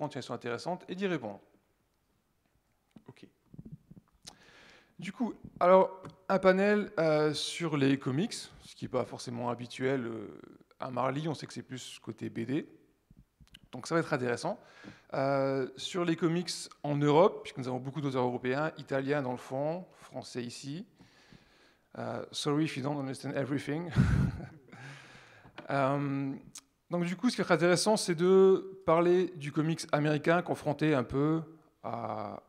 reprendre si elles sont intéressantes et d'y répondre. Ok. Du coup, alors, un panel sur les comics, ce qui n'est pas forcément habituel à Marly, on sait que c'est plus côté BD. Donc ça va être intéressant. Sur les comics en Europe, puisque nous avons beaucoup d'auteurs européens, italiens dans le fond, français ici. Sorry if you don't understand everything. Donc du coup, ce qui va être intéressant, c'est de parler du comics américain confronté un peu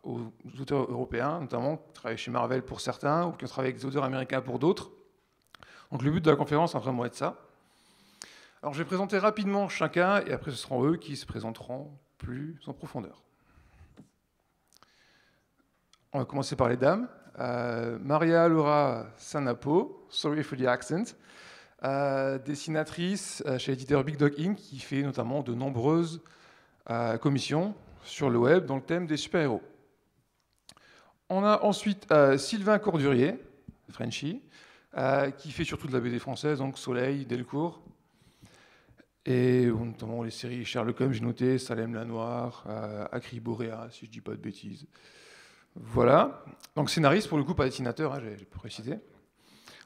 aux auteurs européens, notamment qui travaillent chez Marvel pour certains, ou qui ont travaillé avec des auteurs américains pour d'autres. Donc le but de la conférence va vraiment être ça. Alors je vais présenter rapidement chacun, et après ce seront eux qui se présenteront plus en profondeur. On va commencer par les dames. Maria Laura Sanapo, sorry for the accent, dessinatrice chez l'éditeur Big Dog Inc., qui fait notamment de nombreuses commissions sur le web dans le thème des super-héros. On a ensuite Sylvain Cordurier, Frenchy, qui fait surtout de la BD française, donc Soleil, Delcourt, et notamment les séries Sherlock Holmes, j'ai noté, Salem la Noire, Acri Borea, si je ne dis pas de bêtises. Voilà. Donc scénariste, pour le coup, pas dessinateur, hein, j'ai précisé.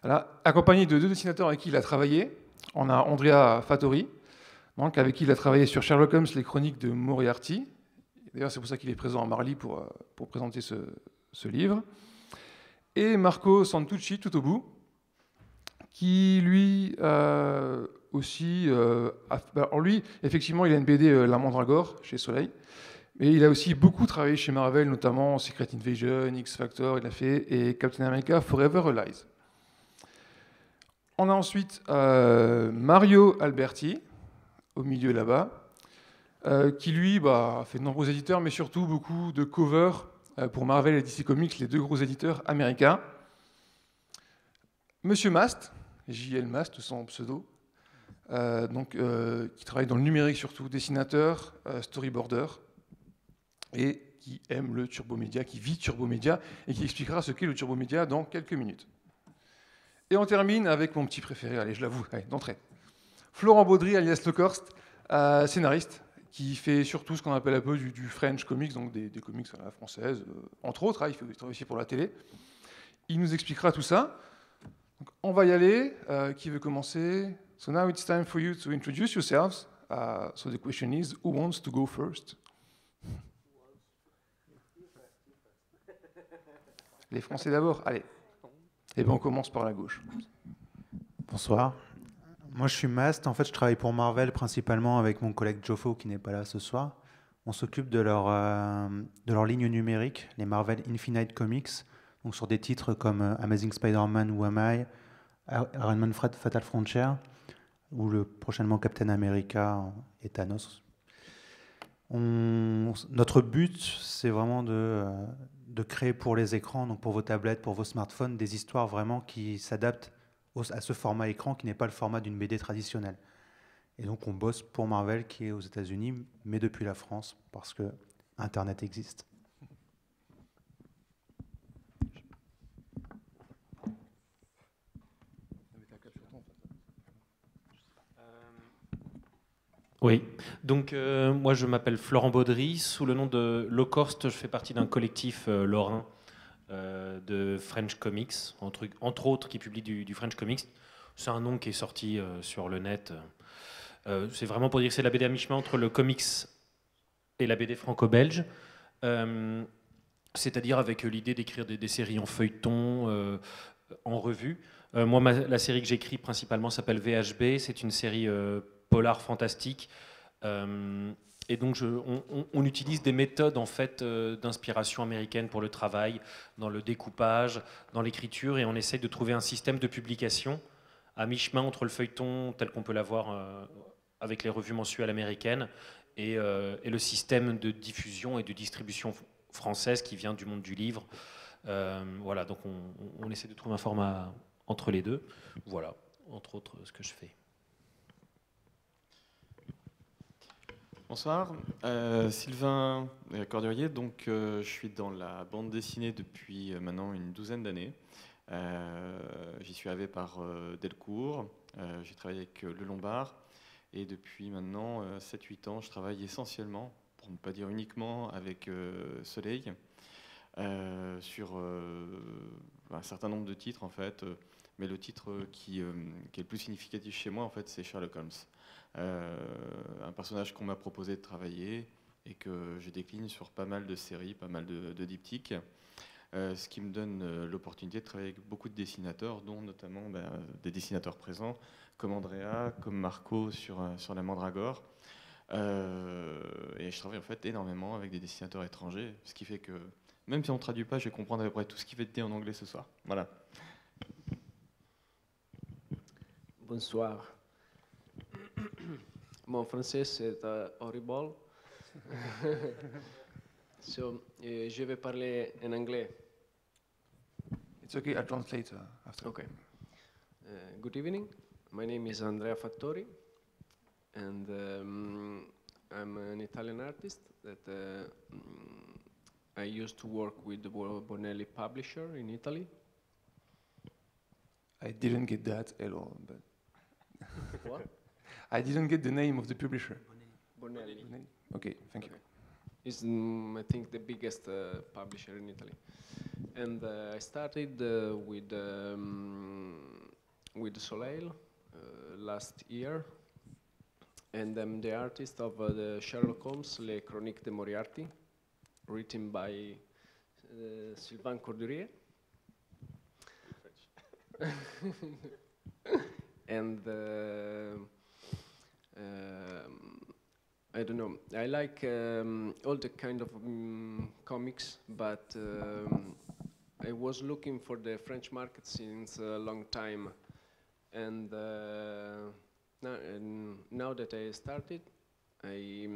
Voilà. Accompagné de 2 dessinateurs avec qui il a travaillé. On a Andrea Fattori, donc, avec qui il a travaillé sur Sherlock Holmes, les chroniques de Moriarty. D'ailleurs, c'est pour ça qu'il est présent à Marly pour présenter ce livre. Et Marco Santucci, tout au bout, qui lui aussi... alors lui, effectivement, il a une BD La Mandragore, chez Soleil. Mais il a aussi beaucoup travaillé chez Marvel, notamment Secret Invasion, X-Factor, il a fait, et Captain America Forever Allies. On a ensuite Mario Alberti, au milieu là-bas, qui lui a fait de nombreux éditeurs, mais surtout beaucoup de covers pour Marvel et DC Comics, les 2 gros éditeurs américains. Monsieur Mast, J.L. Mast, son pseudo, qui travaille dans le numérique surtout, dessinateur, storyboarder, et qui aime le turbomédia, qui vit turbomédia, et qui expliquera ce qu'est le turbomédia dans quelques minutes. Et on termine avec mon petit préféré, allez, je l'avoue, d'entrée. Florent Baudry, alias Lecorst, scénariste, qui fait surtout ce qu'on appelle un peu du French comics, donc des comics à la française, entre autres, il travaille aussi pour la télé. Il nous expliquera tout ça. Donc, on va y aller. Qui veut commencer? So now it's time for you to introduce yourselves. So the question is, who wants to go first? Les Français d'abord, allez. Et bien on commence par la gauche. Bonsoir. Moi je suis Mast, en fait je travaille pour Marvel principalement avec mon collègue Joffo qui n'est pas là ce soir. On s'occupe de leur ligne numérique, les Marvel Infinite Comics, donc sur des titres comme Amazing Spider-Man ou Am I, Iron Man Fatal Frontier, ou prochainement Captain America et Thanos. Notre but c'est vraiment de créer pour les écrans, donc pour vos tablettes, pour vos smartphones, des histoires vraiment qui s'adaptent à ce format écran qui n'est pas le format d'une BD traditionnelle. Et donc on bosse pour Marvel qui est aux États-Unis, mais depuis la France, parce que Internet existe. Oui, donc moi je m'appelle Florent Baudry, sous le nom de Locorst, je fais partie d'un collectif lorrain de French Comics, entre autres qui publie du French Comics. C'est un nom qui est sorti sur le net. C'est vraiment pour dire que c'est la BD à mi-chemin entre le comics et la BD franco-belge, c'est-à-dire avec l'idée d'écrire des séries en feuilleton, en revue. Moi, la série que j'écris principalement s'appelle VHB, c'est une série polar fantastique. Et donc on utilise des méthodes en fait d'inspiration américaine pour le travail, dans le découpage, dans l'écriture, et on essaye de trouver un système de publication à mi-chemin entre le feuilleton tel qu'on peut l'avoir avec les revues mensuelles américaines et le système de diffusion et de distribution française qui vient du monde du livre. Voilà, donc on essaie de trouver un format entre les deux. Voilà, entre autres, ce que je fais. Bonsoir, Sylvain Cordurier, donc je suis dans la bande dessinée depuis maintenant une douzaine d'années. J'y suis arrivé par Delcourt, j'ai travaillé avec Le Lombard, et depuis maintenant 7-8 ans, je travaille essentiellement pour ne pas dire uniquement, avec Soleil, sur un certain nombre de titres en fait. Mais le titre qui est le plus significatif chez moi, en fait, c'est Sherlock Holmes. Un personnage qu'on m'a proposé de travailler et que je décline sur pas mal de séries, pas mal de diptyques. Ce qui me donne l'opportunité de travailler avec beaucoup de dessinateurs, dont notamment des dessinateurs présents, comme Andrea, comme Marco sur la Mandragore. Et je travaille en fait énormément avec des dessinateurs étrangers, ce qui fait que même si on ne traduit pas, je vais comprendre à peu près tout ce qui va être dit en anglais ce soir. Voilà. Bonsoir. Mon français c'est horrible. So, je vais parler en anglais. It's okay, I'll translate after. Okay. Good evening. My name is Andrea Fattori, and I'm an Italian artist that I used to work with the Bonelli publisher in Italy. I didn't get that at all, but What? I didn't get the name of the publisher. Bonelli. Okay, thank you. Is I think the biggest publisher in Italy, and I started with Soleil last year, and I'm the artist of the Sherlock Holmes, Les Chroniques de Moriarty, written by Sylvain Cordurier. And I don't know. I like all the kind of comics, but I was looking for the French market since a long time, and now that I started, I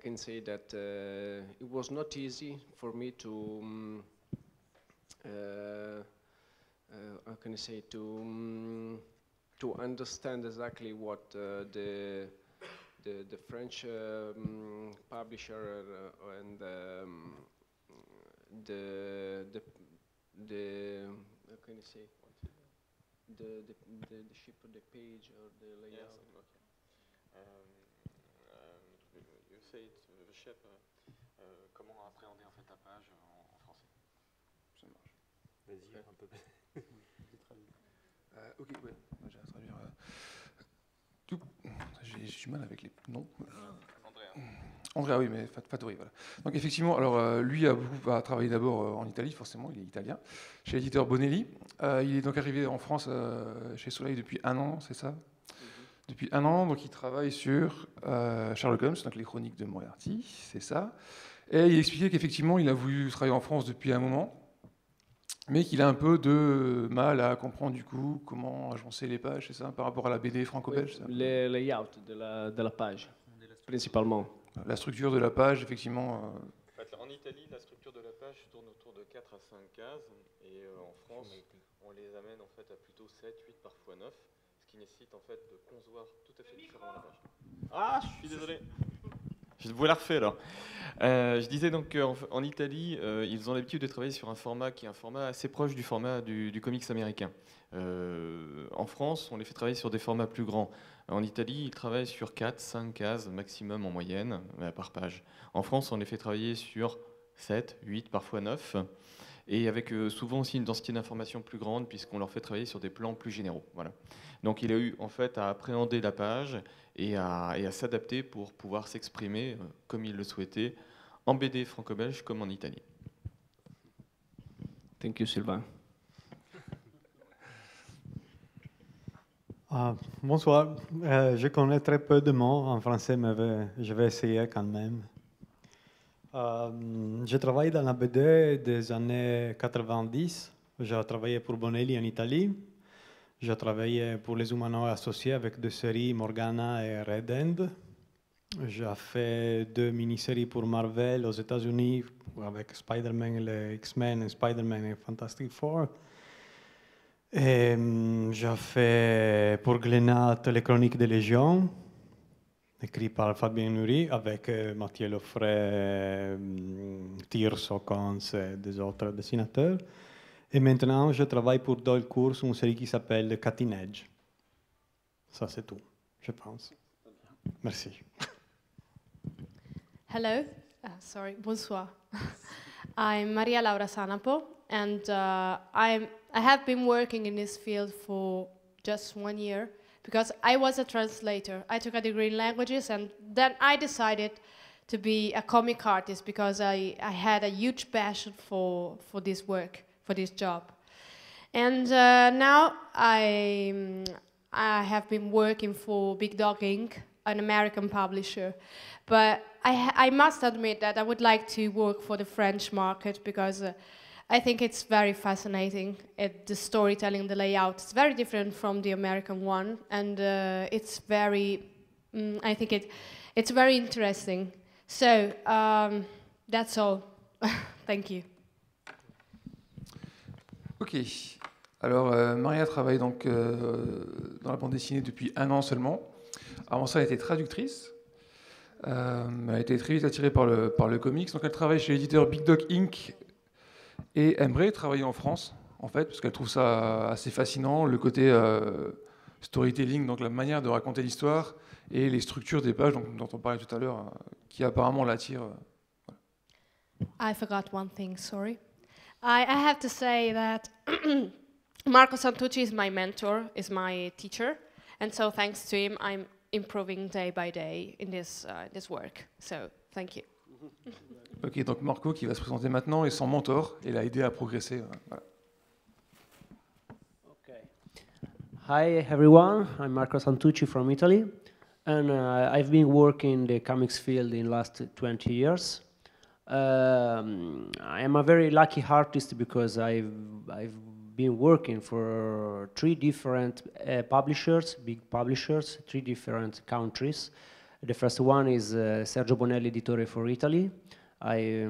can say that it was not easy for me to how can I say to understand exactly what the French publisher and the how can you say the shape of the page or the layout. Yes, okay. You say it's the shape. Comment appréhender en fait ta page en français? Ça marche. Vas-y, un peu. Ok, ouais, j'ai à traduire. J'ai du mal avec les noms. Andrea, oui, mais Fattori, voilà. Donc effectivement, alors lui a travaillé d'abord en Italie, forcément, il est italien, chez l'éditeur Bonelli. Il est donc arrivé en France chez Soleil depuis 1 an, c'est ça? Depuis 1 an, donc il travaille sur Sherlock Holmes, donc les chroniques de Moriarty, c'est ça. Et il expliquait qu'effectivement, il a voulu travailler en France depuis un moment, mais qu'il a un peu de mal à comprendre du coup comment agencer les pages, c'est ça, par rapport à la BD franco-belge. Oui, le layout de la page, principalement. La structure de la page, effectivement. En Italie, la structure de la page tourne autour de 4 à 5 cases, et en France, on les amène en fait à plutôt 7, 8, parfois 9, ce qui nécessite en fait de concevoir tout à fait différemment la page. Ah, je suis désolé. Je vous la refais alors. Je disais donc qu'en Italie, ils ont l'habitude de travailler sur un format qui est un format assez proche du format du comics américain. En France, on les fait travailler sur des formats plus grands. En Italie, ils travaillent sur 4, 5 cases maximum en moyenne par page. En France, on les fait travailler sur 7, 8, parfois 9. Et avec souvent aussi une densité d'information plus grande, puisqu'on leur fait travailler sur des plans plus généraux. Voilà. Donc il a eu en fait à appréhender la page et à s'adapter pour pouvoir s'exprimer comme il le souhaitait, en BD franco-belge comme en Italie. Thank you, Sylvain. Bonsoir. Je connais très peu de mots en français, mais je vais essayer quand même. Je travaille dans la BD des années 90. J'ai travaillé pour Bonelli en Italie. J'ai travaillé pour les Humanoïdes associés avec deux séries, Morgana et Red End. J'ai fait 2 mini-séries pour Marvel aux États-Unis avec Spider-Man et les X-Men et Spider-Man et Fantastic Four. Et j'ai fait pour Glénat les Chroniques des Légions, écrit par Fabien Nury, avec Mathieu Loffray, Tirso, Cons et des autres dessinateurs. Et maintenant, je travaille pour Doyle Course, une série qui s'appelle Cutting Edge. Ça, c'est tout, je pense. Merci. Hello, bonsoir. I'm Maria Laura Sanapo, and I have been working in this field for just 1 year because I was a translator. I took a degree in languages, and then I decided to be a comic artist because I had a huge passion for this work, for this job. And now I have been working for Big Dog Inc., an American publisher. But I must admit that I would like to work for the French market because I think it's very fascinating. The storytelling, the layout, it's very different from the American one. And it's very, I think it's very interesting. So, that's all. Thank you. Ok. Alors, Maria travaille donc dans la bande dessinée depuis 1 an seulement. Avant ça, elle était traductrice. Elle a été très vite attirée par le comics. Donc, elle travaille chez l'éditeur Big Dog Inc. et aimerait travailler en France, en fait, parce qu'elle trouve ça assez fascinant, le côté storytelling, donc la manière de raconter l'histoire et les structures des pages dont on parlait tout à l'heure, qui apparemment l'attirent. I forgot one thing, sorry. I have to say that Marco Santucci is my mentor, is my teacher, and so thanks to him, I'm improving day by day in this work. So, thank you. Ok, donc Marco qui va se présenter maintenant est son mentor et l'a aidé à progresser. Voilà. Okay. Hi everyone, I'm Marco Santucci from Italy, and I've been working in the comics field in the last 20 years. I am a very lucky artist because I've been working for 3 different publishers, big publishers, 3 different countries. The first one is Sergio Bonelli Editore for Italy. I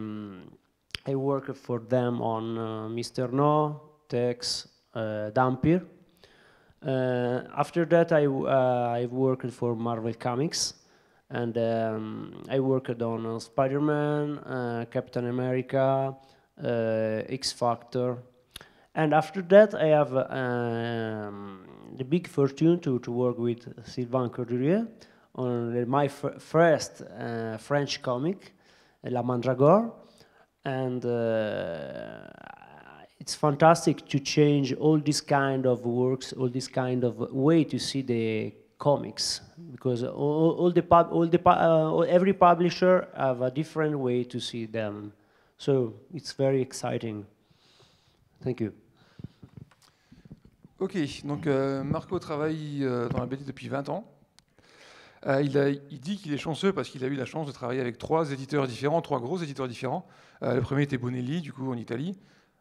work for them on Mr. No, Tex, Dampir. After that, I've worked for Marvel Comics, and I worked on Spider-Man, Captain America, X-Factor. And after that, I have the big fortune to work with Sylvain Cordurier on my first French comic, La Mandragore. And it's fantastic to change all this kind of works, all this kind of way to see the comics, because every publisher have a different way to see them. So it's very exciting. Thank you. Ok, donc Marco travaille dans la BD depuis 20 ans. Il dit qu'il est chanceux parce qu'il a eu la chance de travailler avec 3 éditeurs différents, 3 gros éditeurs différents. Le premier était Bonelli, du coup en Italie,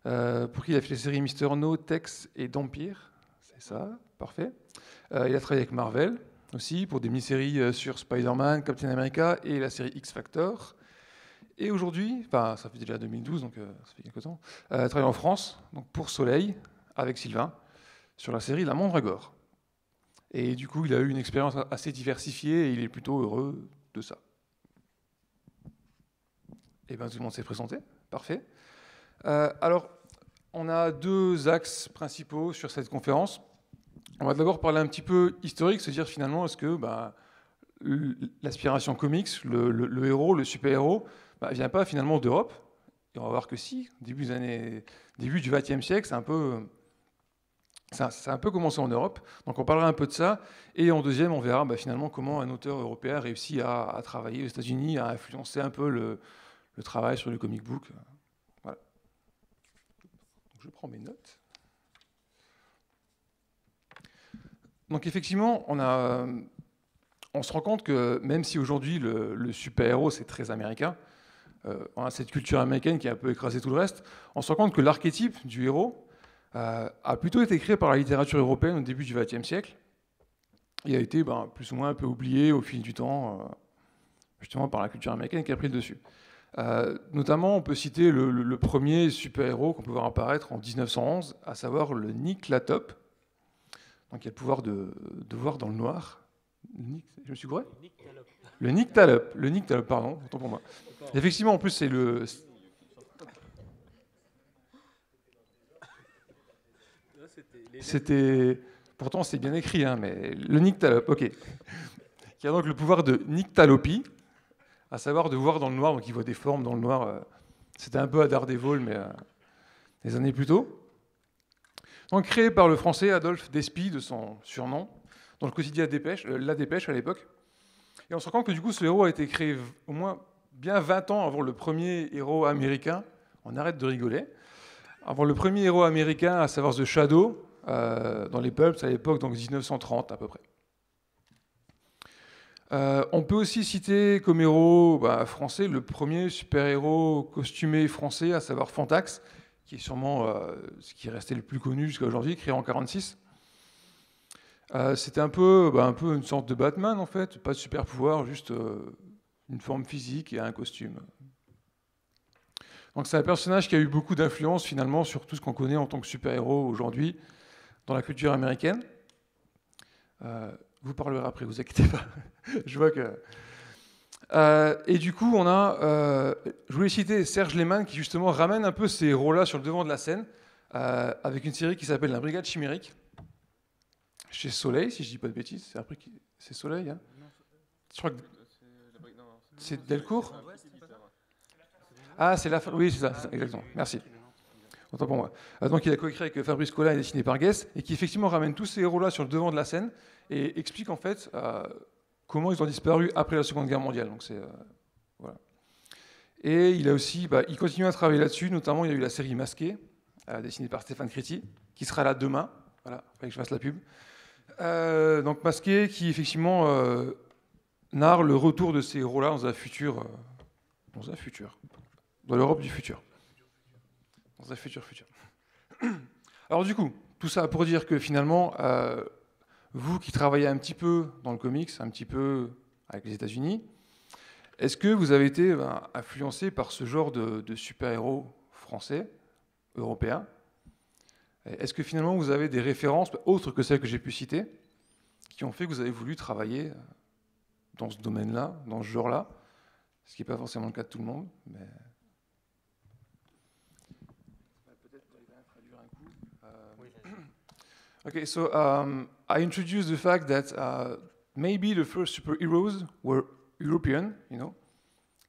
pour qui il a fait les séries Mister No, Tex et Dampir. C'est ça, parfait. Il a travaillé avec Marvel aussi pour des mini-séries sur Spider-Man, Captain America et la série X-Factor. Et aujourd'hui, enfin ça fait déjà 2012, donc ça fait quelques temps, il travaille en France, donc pour Soleil, avec Sylvain, sur la série La Mandragore. Et du coup, il a eu une expérience assez diversifiée et il est plutôt heureux de ça. Et bien, tout le monde s'est présenté. Parfait. Alors, on a 2 axes principaux sur cette conférence. On va d'abord parler un petit peu historique, se dire finalement, est-ce que l'aspiration comics, le héros, le super-héros, ne vient pas finalement d'Europe? Et on va voir que si, début du XXe siècle, ça a un peu commencé en Europe, donc on parlera un peu de ça, et en deuxième, on verra finalement comment un auteur européen réussit à travailler aux États-Unis, à influencer un peu le travail sur le comic book. Voilà. Donc je prends mes notes. Donc effectivement, on se rend compte que même si aujourd'hui le super-héros c'est très américain, on a cette culture américaine qui a un peu écrasé tout le reste, on se rend compte que l'archétype du héros a plutôt été créé par la littérature européenne au début du XXe siècle. Il a été plus ou moins un peu oublié au fil du temps, justement par la culture américaine qui a pris le dessus. Notamment, on peut citer le premier super-héros qu'on peut voir apparaître en 1911, à savoir le Nyctalope. Donc il a le pouvoir de voir dans le noir. Je me suis gouré ? Le Nyctalope, pardon, autant pour moi. Effectivement, en plus, c'est le... Pourtant, c'est bien écrit, hein, mais le Nyctalope, ok. Qui a donc le pouvoir de nyctalopie, à savoir de voir dans le noir, donc il voit des formes dans le noir. C'était un peu à Daredevil, mais des années plus tôt. Donc créé par le français Adolphe Despy, de son surnom, dans le quotidien La Dépêche à l'époque. Et on se rend compte que du coup ce héros a été créé au moins bien 20 ans avant le premier héros américain. On arrête de rigoler. Avant le premier héros américain, à savoir The Shadow, dans les pulps à l'époque, donc 1930 à peu près. On peut aussi citer comme héros français le premier super-héros costumé français, à savoir Fantax, qui est sûrement ce qui est resté le plus connu jusqu'à aujourd'hui, créé en 1946. C'était un peu une sorte de Batman en fait, pas de super pouvoir, juste une forme physique et un costume. Donc c'est un personnage qui a eu beaucoup d'influence finalement sur tout ce qu'on connaît en tant que super-héros aujourd'hui dans la culture américaine. Vous parlerez après, vous inquiétez pas. Je vois que... et du coup, on a... je voulais citer Serge Lehmann qui justement ramène un peu ces héros-là sur le devant de la scène avec une série qui s'appelle La Brigade Chimérique chez Soleil, si je dis pas de bêtises. C'est Soleil, hein? Je crois que... C'est Delcourt? Ah, c'est la... Oui, c'est ça, exactement. Merci. Autant pour moi. Donc il a coécrit avec Fabrice Collin et dessiné par Guess, et qui effectivement ramène tous ces héros-là sur le devant de la scène et explique en fait comment ils ont disparu après la Seconde Guerre mondiale. Donc c'est voilà. Et il a aussi, il continue à travailler là-dessus. Notamment, il y a eu la série Masquée, dessinée par Stéphane Créti, qui sera là demain. Voilà, il fallait que je fasse la pub. Donc Masquée, qui effectivement narre le retour de ces héros-là dans l'Europe du futur. Dans un futur. Alors du coup, tout ça pour dire que finalement, vous qui travaillez un petit peu dans le comics, un petit peu avec les États-Unis, est-ce que vous avez été influencé par ce genre de super-héros français, européens? Est-ce que finalement vous avez des références, autres que celles que j'ai pu citer, qui ont fait que vous avez voulu travailler dans ce domaine-là, dans ce genre-là, ce qui n'est pas forcément le cas de tout le monde, mais... Okay, so I introduced the fact that maybe the first superheroes were European, you know,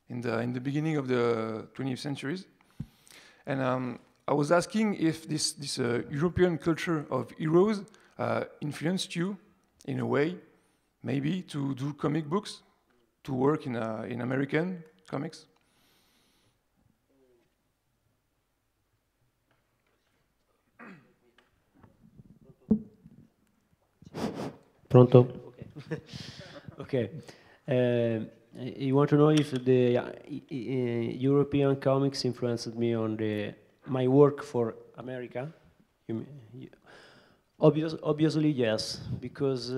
in the beginning of the 20th centuries, and I was asking if this European culture of heroes influenced you in a way, maybe to do comic books, to work in American comics. Pronto? Okay. You want to know if the European comics influenced me on my work for America? Obviously, yes, because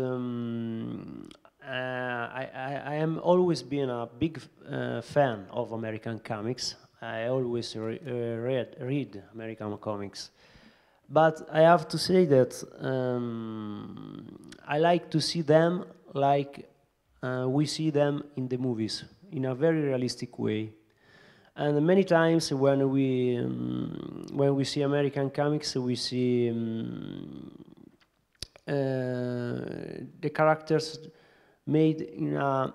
I am always been a big fan of American comics. I always read American comics. But I have to say that I like to see them like we see them in the movies, in a very realistic way. And many times when we see American comics, we see the characters made in a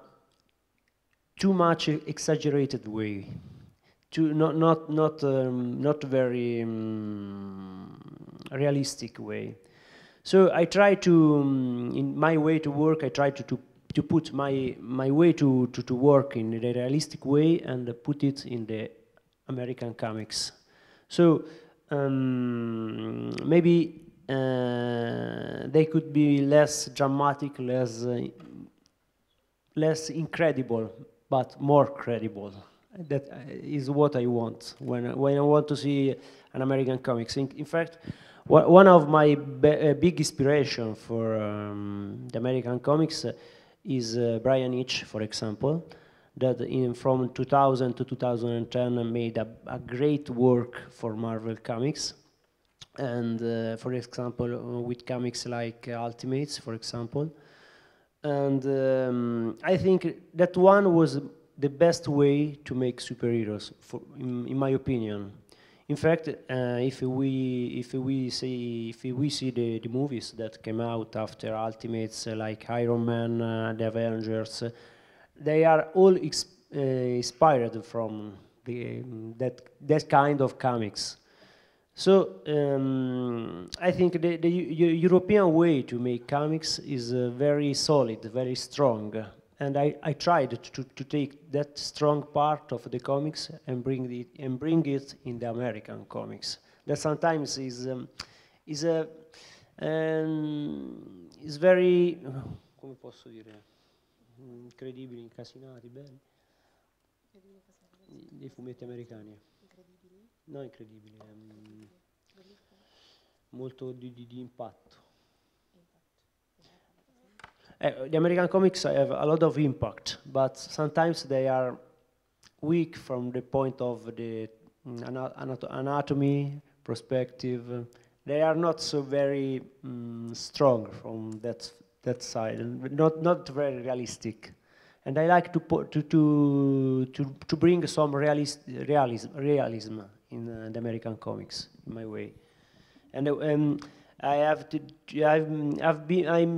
too much exaggerated way, not very realistic way. So I try to, in my way to work, I try to put my way to work in a realistic way and put it in the American comics. So maybe they could be less dramatic, less incredible, but more credible. That is what I want when I want to see an American comics. In fact, one of my big inspiration for the American comics is Brian Hitch, for example, that from 2000 to 2010 made a great work for Marvel Comics. And for example, with comics like Ultimates, for example. And I think that one was the best way to make superheroes, in my opinion. In fact, if we see the movies that came out after Ultimates, like Iron Man, the Avengers, they are all inspired from that kind of comics. So I think the European way to make comics is very solid, very strong. And I tried to take that strong part of the comics and bring it in the American comics. That sometimes is very, come posso dire, incredibili, incasinati, belli. Dei fumetti americani. Incredibili? No, incredibili, molto di impatto. The American comics have a lot of impact, but sometimes they are weak from the point of the anatomy perspective. They are not so very strong from that side, and not very realistic. And I like to bring some realism in the American comics, in my way. And I'm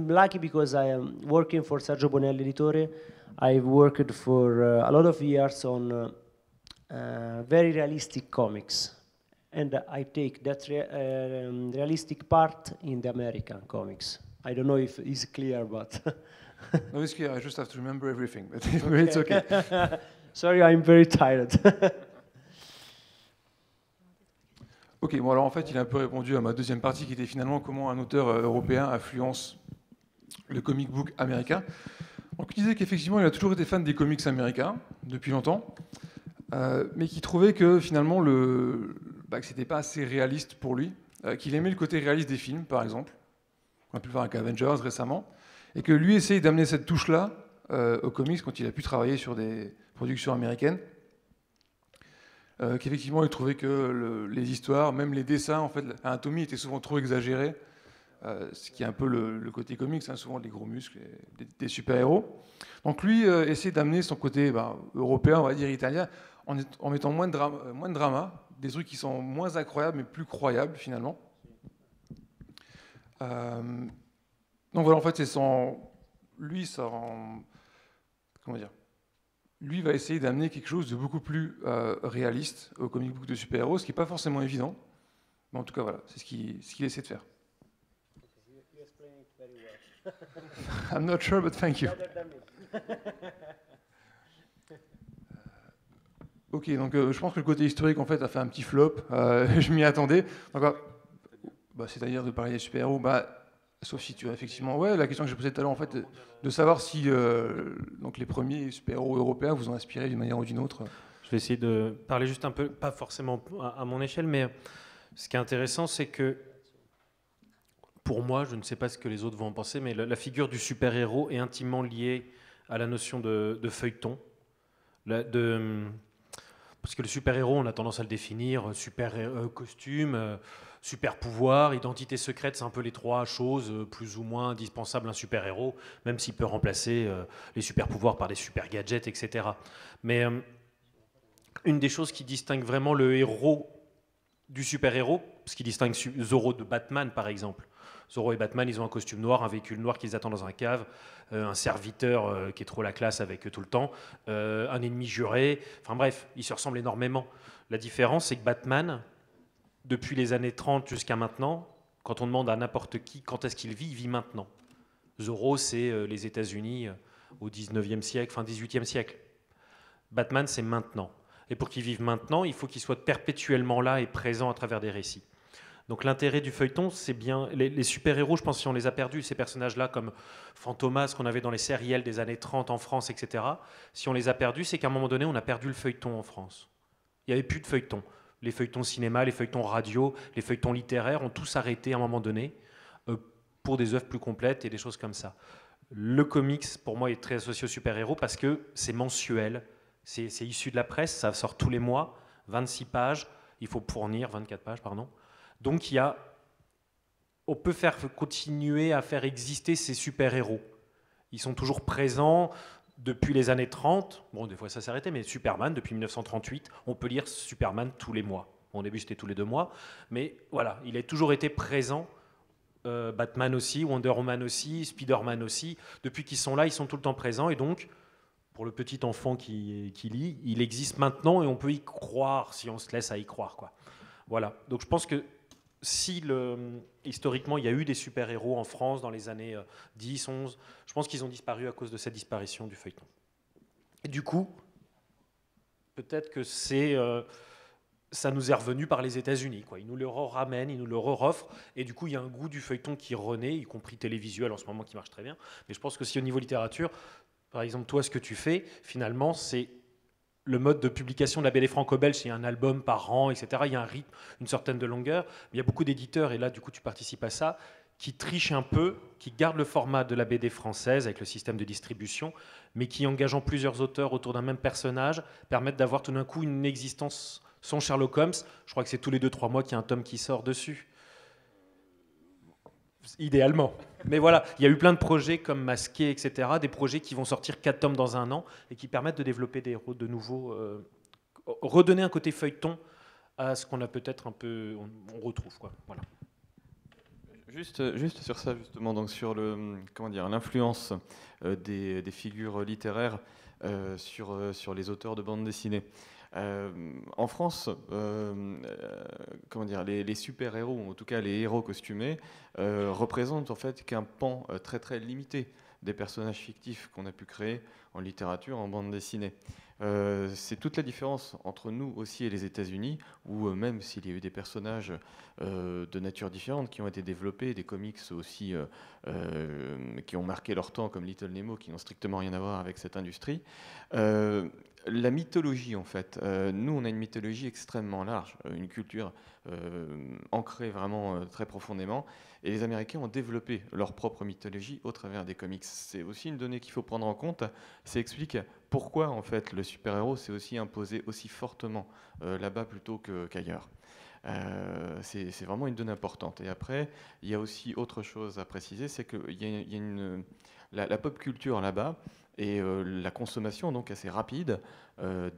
lucky because I am working for Sergio Bonelli Editore. I've worked for a lot of years on very realistic comics, and I take that realistic part in the American comics. I don't know if it's clear, but no, it's clear. I just have to remember everything, but it's okay. Sorry, I'm very tired. Ok, bon alors en fait il a un peu répondu à ma deuxième partie qui était finalement comment un auteur européen influence le comic book américain. Donc il disait qu'effectivement il a toujours été fan des comics américains depuis longtemps, mais qu'il trouvait que finalement que c'était pas assez réaliste pour lui, qu'il aimait le côté réaliste des films par exemple, on a pu le voir avec Avengers récemment, et que lui essaye d'amener cette touche-là aux comics quand il a pu travailler sur des productions américaines. Qu'effectivement il trouvait que les histoires, même les dessins, en fait, l'anatomie était souvent trop exagérée, ce qui est un peu le côté comics, hein, souvent des gros muscles, des super-héros. Donc lui essaie d'amener son côté européen, on va dire italien, en mettant moins de drama, des trucs qui sont moins incroyables mais plus croyables finalement. Donc voilà, en fait c'est lui va essayer d'amener quelque chose de beaucoup plus réaliste au comic book de super-héros, ce qui n'est pas forcément évident. Mais en tout cas, voilà, c'est ce qu'il essaie de faire. I'm not sure, but thank you. Ok, donc je pense que le côté historique, en fait, a fait un petit flop. Je m'y attendais. C'est-à-dire de parler des super-héros, sauf si tu as effectivement... Ouais, la question que j'ai posée tout à l'heure, en fait, de savoir si donc les premiers super-héros européens vous ont inspiré d'une manière ou d'une autre. Je vais essayer de parler juste un peu, pas forcément à mon échelle, mais ce qui est intéressant, c'est que pour moi, je ne sais pas ce que les autres vont en penser, mais la figure du super-héros est intimement liée à la notion de feuilleton. Parce que le super-héros, on a tendance à le définir, super costume, super pouvoir, identité secrète, c'est un peu les trois choses plus ou moins indispensables à un super-héros, même s'il peut remplacer les super-pouvoirs par des super-gadgets, etc. Mais une des choses qui distingue vraiment le héros du super-héros, ce qui distingue Zorro de Batman par exemple. Zorro et Batman, ils ont un costume noir, un véhicule noir qu'ils attendent dans un cave, un serviteur qui est trop la classe avec eux tout le temps, un ennemi juré, enfin bref, ils se ressemblent énormément. La différence, c'est que Batman, depuis les années 30 jusqu'à maintenant, quand on demande à n'importe qui quand est-ce qu'il vit maintenant. Zorro, c'est les États-Unis au 19e siècle, fin 18e siècle. Batman, c'est maintenant. Et pour qu'il vive maintenant, il faut qu'il soit perpétuellement là et présent à travers des récits. Donc l'intérêt du feuilleton, c'est bien... Les super-héros, je pense, si on les a perdus, ces personnages-là, comme Fantomas, qu'on avait dans les sériels des années 30 en France, etc., si on les a perdus, c'est qu'à un moment donné, on a perdu le feuilleton en France. Il n'y avait plus de feuilleton. Les feuilletons cinéma, les feuilletons radio, les feuilletons littéraires ont tous arrêté à un moment donné pour des œuvres plus complètes et des choses comme ça. Le comics, pour moi, est très associé aux super-héros parce que c'est mensuel, c'est issu de la presse, ça sort tous les mois, 26 pages, il faut fournir, 24 pages, pardon. Donc on peut faire continuer à faire exister ces super-héros. Ils sont toujours présents depuis les années 30. Bon, des fois ça s'est arrêté, mais Superman, depuis 1938, on peut lire Superman tous les mois. Bon, au début c'était tous les 2 mois, mais voilà, il a toujours été présent. Batman aussi, Wonder Woman aussi, Spider-Man aussi. Depuis qu'ils sont là, ils sont tout le temps présents, et donc pour le petit enfant qui lit, il existe maintenant et on peut y croire si on se laisse à y croire, quoi. Voilà. Donc je pense que si historiquement il y a eu des super-héros en France dans les années 10, 11, je pense qu'ils ont disparu à cause de cette disparition du feuilleton. Et du coup, peut-être que ça nous est revenu par les États-Unis, quoi. Ils nous le ramènent, ils nous le offrent, et du coup il y a un goût du feuilleton qui renaît, y compris télévisuel en ce moment qui marche très bien. Mais je pense que si au niveau littérature, par exemple, toi, ce que tu fais, finalement, c'est le mode de publication de la BD franco-belge, c'est un album par an, etc. Il y a un rythme, une certaine de longueur. Mais il y a beaucoup d'éditeurs, et là, du coup, tu participes à ça, qui trichent un peu, qui gardent le format de la BD française avec le système de distribution, mais qui, engageant plusieurs auteurs autour d'un même personnage, permettent d'avoir tout d'un coup une existence sans Sherlock Holmes. Je crois que c'est tous les 2-3 mois qu'il y a un tome qui sort dessus. Idéalement. Mais voilà, il y a eu plein de projets comme Masqué, etc., des projets qui vont sortir 4 tomes dans un an et qui permettent de développer des héros de nouveau, redonner un côté feuilleton à ce qu'on a peut-être un peu, on retrouve, quoi. Voilà. Juste sur ça, justement, donc sur l'influence des figures littéraires sur les auteurs de bande dessinée. En France, les super-héros, ou en tout cas les héros costumés, représentent en fait qu'un pan très très limité des personnages fictifs qu'on a pu créer en littérature, en bande dessinée. C'est toute la différence entre nous aussi et les États-Unis, où même s'il y a eu des personnages de nature différente qui ont été développés, des comics aussi qui ont marqué leur temps, comme Little Nemo, qui n'ont strictement rien à voir avec cette industrie. La mythologie, en fait, nous on a une mythologie extrêmement large, une culture ancrée vraiment très profondément, et les Américains ont développé leur propre mythologie au travers des comics. C'est aussi une donnée qu'il faut prendre en compte, ça explique pourquoi en fait le super-héros s'est aussi imposé aussi fortement là-bas plutôt qu'ailleurs. C'est vraiment une donnée importante. Et après, il y a aussi autre chose à préciser, c'est qu'il y a la pop culture là-bas, et la consommation donc assez rapide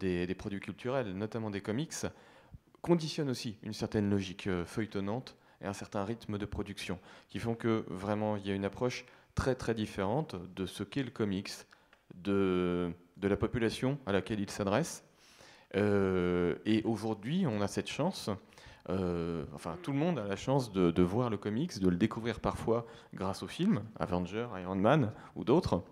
des produits culturels, notamment des comics, conditionne aussi une certaine logique feuilletonnante et un certain rythme de production, qui font que vraiment il y a une approche très très différente de ce qu'est le comics, de la population à laquelle il s'adresse. Et aujourd'hui, on a cette chance, tout le monde a la chance de voir le comics, de le découvrir parfois grâce aux films, Avengers, Iron Man ou d'autres.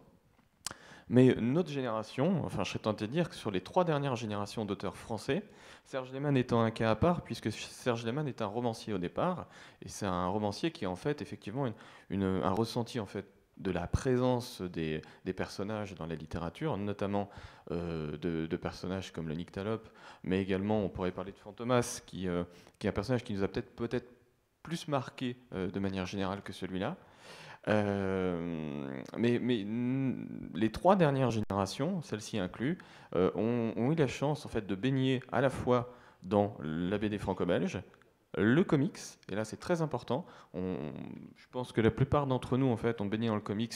Mais notre génération, je serais tenté de dire que sur les 3 dernières générations d'auteurs français, Serge Lehmann étant un cas à part, puisque Serge Lehmann est un romancier au départ, et c'est un romancier qui a en fait effectivement un ressenti en fait de la présence des personnages dans la littérature, notamment de personnages comme le Nyctalope, mais également on pourrait parler de Fantomas, qui est un personnage qui nous a peut-être plus marqué de manière générale que celui-là. Mais les 3 dernières générations, celle-ci inclus, ont eu la chance en fait de baigner à la fois dans la BD franco-belge, le comics, et là c'est très important. Je pense que la plupart d'entre nous en fait ont baigné dans le comics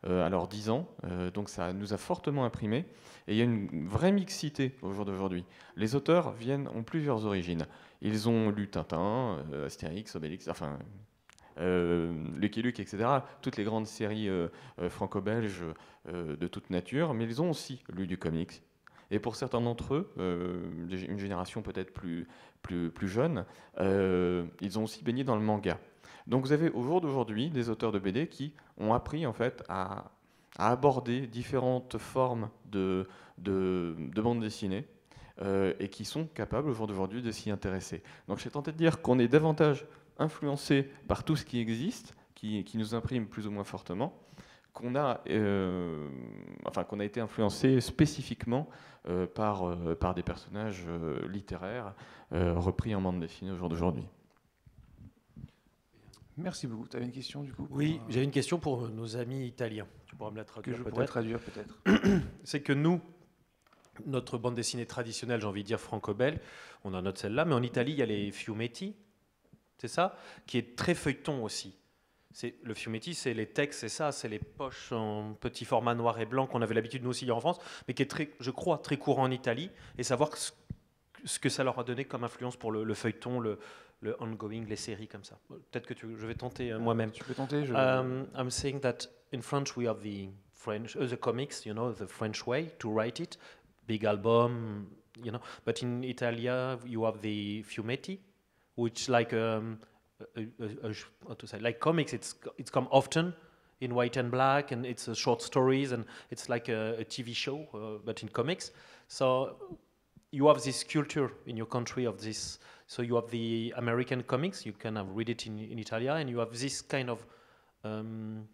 à leurs 10 ans, donc ça nous a fortement imprimé. Et il y a une vraie mixité au jour d'aujourd'hui. Les auteurs ont plusieurs origines. Ils ont lu Tintin, Astérix, Obélix, Lucky Luke, etc., toutes les grandes séries franco-belges de toute nature, mais ils ont aussi lu du comics. Et pour certains d'entre eux, une génération peut-être plus jeune, ils ont aussi baigné dans le manga. Donc vous avez au jour d'aujourd'hui des auteurs de BD qui ont appris en fait à aborder différentes formes de bande dessinée et qui sont capables au jour d'aujourd'hui de s'y intéresser. Donc je suis tenté de dire qu'on est davantage influencé par tout ce qui existe, qui nous imprime plus ou moins fortement, qu'on a été influencé spécifiquement par des personnages littéraires repris en bande dessinée au jour d'aujourd'hui. Merci beaucoup. Tu avais une question du coup? Oui, j'avais une question pour nos amis italiens. Tu pourras me la traduire que je peut-être. pourrais traduire peut-être. C'est que nous, notre bande dessinée traditionnelle, j'ai envie de dire franco-belge, on a notre celle-là, mais en Italie, il y a les fumetti, c'est ça, qui est très feuilleton aussi. Le fumetti, c'est les textes, c'est ça, c'est les poches en petit format noir et blanc qu'on avait l'habitude nous aussi en France, mais qui est très, je crois, très courant en Italie, et savoir ce que ça leur a donné comme influence pour le feuilleton, le ongoing, les séries comme ça. Peut-être que je vais tenter moi-même. Tu peux tenter. I'm saying that in French we have the French, the comics, you know, the French way to write it, big album, you know. But in Italia, you have the fumetti, which like how to say, like comics. It's come often in white and black, and it's short stories, and it's like a TV show, but in comics. So you have this culture in your country of this. So you have the American comics. You can read it in Italia, and you have this kind of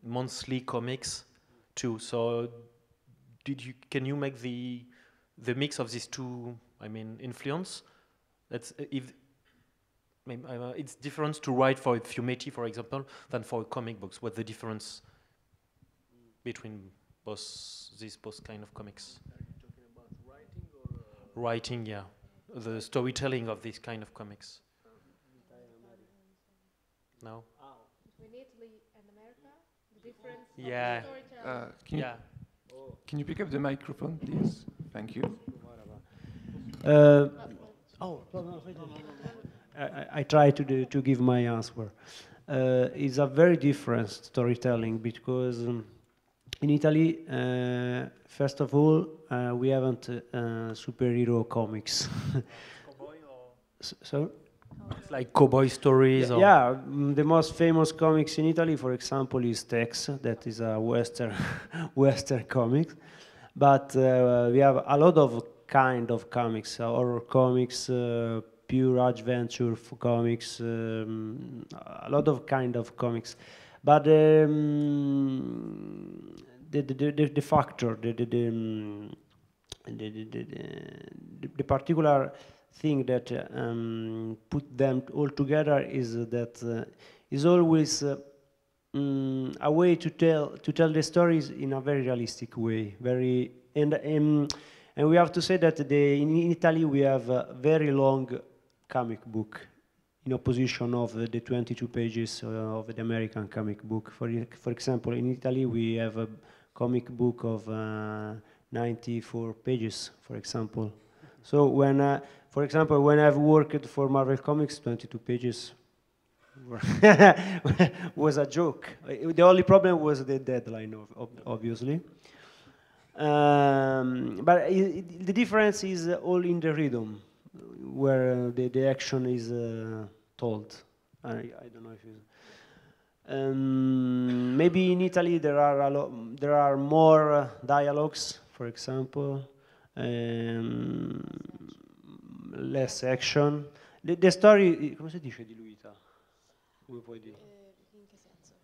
monthly comics too. So can you make the mix of these two? I mean, influence. That's if. It's different to write for a fumetti, for example, than for comic books. What's the difference between these both kind of comics? Are you talking about writing or? Writing, yeah. The storytelling of these kind of comics. No? Between Italy and America, the difference Yeah. of storytelling. Can you pick up the microphone, please? Thank you. I try to give my answer. It's a very different storytelling because in Italy, first of all, we haven't superhero comics. So? It's like cowboy stories. Yeah, the most famous comics in Italy, for example, is Tex, that is a Western Western comic. But we have a lot of kind of comics, horror comics, pure adventure comics, a lot of kind of comics. But the factor, the particular thing that put them all together is that is always a way to tell the stories in a very realistic way. And we have to say that in Italy we have a very long comic book, in opposition of the 22 pages of the American comic book. For example, in Italy we have a comic book of 94 pages, for example. So when, for example, when I've worked for Marvel Comics, 22 pages was a joke. The only problem was the deadline, obviously. But the difference is all in the rhythm, where the action is told. I don't know if it's... maybe in Italy there are more dialogues, for example, less action. The story, come si dice diluita? Come puoi dire? In che senso?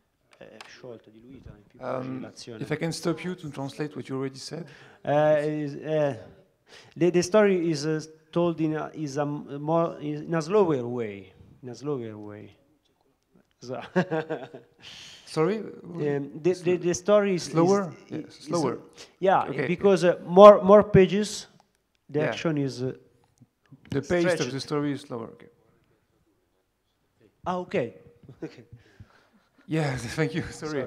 Sciolta, diluita, in più relazione. If I can stop you to translate what you already said. The story is told in a slower way. In a slower way. So Sorry? the story is Slower? slower. Yeah, Okay. because more pages, the Yeah. action is. The pace of stretched. the story is slower. Okay. Ah, okay. Yeah, thank you. Sorry.